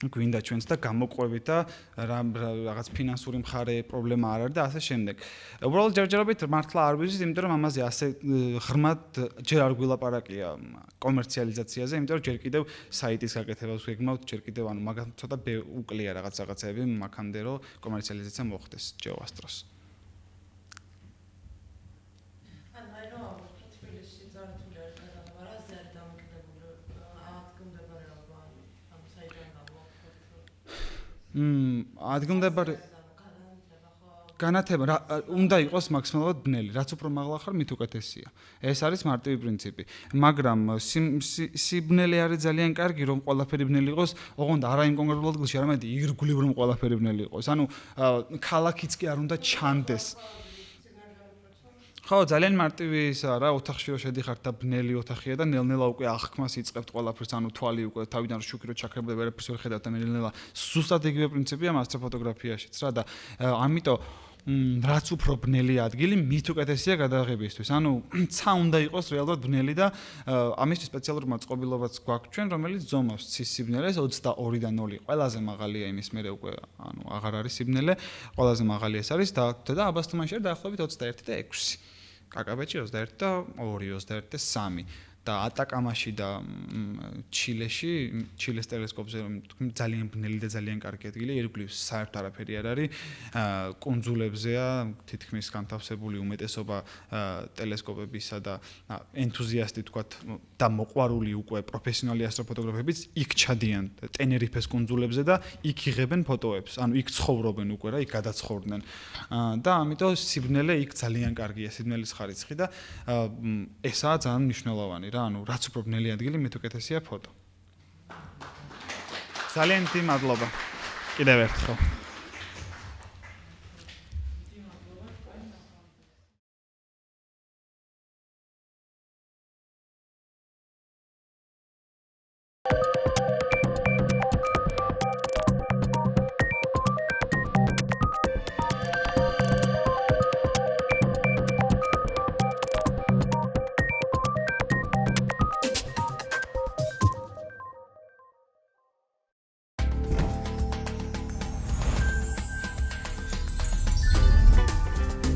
გვინდა ჩვენც და გამოყვებით და რაღაც ფინანსური მხარე პრობლემა არ არის და ასე შემდეგ. უბრალოდ ჯერჯერობით მართლა არ ვიცით, იმიტომ რომ ამაზე ასე ღრმად ჯერ არ გვილაპარაკია კომერციალიზაციაზე, იმიტომ რომ ჯერ კიდევ საიტის გაკეთებას ვეგმავთ, ჯერ კიდევ ანუ მაგათ ცოტა უკლია რაღაცები მაქამდე რომ კომერციალიზაცია მოხდეს ჯევას დროს. ადგილმდებარე განათება უნდა იყოს მაქსიმალურად ბნელი, რაც უფრო მაღლა ხარ, მით უკეთესია. ეს არის მარტივი პრინციპი. მაგრამ სიბნელე არის ძალიან კარგი, რომ ყველაფერი ბნელი იყოს, ოღონდ არა იმ კონკრეტულ ადგილში, არამედ ირგვლივ რომ ყველაფერი ბნელი იყოს. ანუ ქალაქიც კი არ უნდა ჩანდეს. ხო, ძალიან მარტივი ისაა რა, ოთახში რო შედიხართ და ბნელი ოთახია და ნელ-ნელა უკვე აღქმას იწყებთ ყველაფერს, ანუ თვალი უკვე თავიდან რო შუქი რო ჩაქრებდა, ვერაფერს ვერ ხედავთ და ნელ-ნელა ზუსტად იგივე პრინციპია ასტროფოტოგრაფიაშიც რა და ამიტომ რაც უფრო ბნელი ადგილი, მით უკეთესია გადაღებისთვის. ანუ ცა უნდა იყოს რეალურად ბნელი და ამისთვის სპეციალური მოწყობილობაც გვაქვს ჩვენ, რომელიც ზომავს ცის სიბნელეს 22-დან 0. ყველაზე მაღალია იმის მერე უკვე ანუ აღარ არის სიბნელე, ყველაზე მაღალი ეს არის და აბასთუმანში დაახლოებით 21 და 6. კაკაბეთში 21 და 2, 21 და 3 და ატაკამაში და ჩილეში, ჩილეს ტელესკოპზე ძალიან ბნელი და ძალიან კარგი ადგილია, ირგვლივ საერთოდ არაფერი არ არის, კუნძულებზეა თითქმის განთავსებული უმეტესობა ტელესკოპებისა და ენთუზიასტი თქვათ და მოყვარული უკვე პროფესიონალი ასტროფოტოგრაფებიც იქ ჩადიან ტენერიფეს კუნძულებზე და იქ იღებენ ფოტოებს, ანუ იქ ცხოვრობენ უკვე რა, იქ გადაცხოვრდნენ და ამიტომ სიბნელე იქ ძალიან კარგია, სიბნელის ხარისხი და ესაა ძალიან მნიშვნელოვანი რა, ანუ რაც უფრო ბნელი ადგილი, მით უკეთესია ფოტო. ძალიან დიდი მადლობა. კიდევ ერთხელ.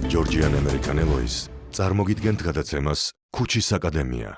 ჯორჯიან ამერიკანელოის წარმოგიდგენთ გადაცემას ქუჩის აკადემია.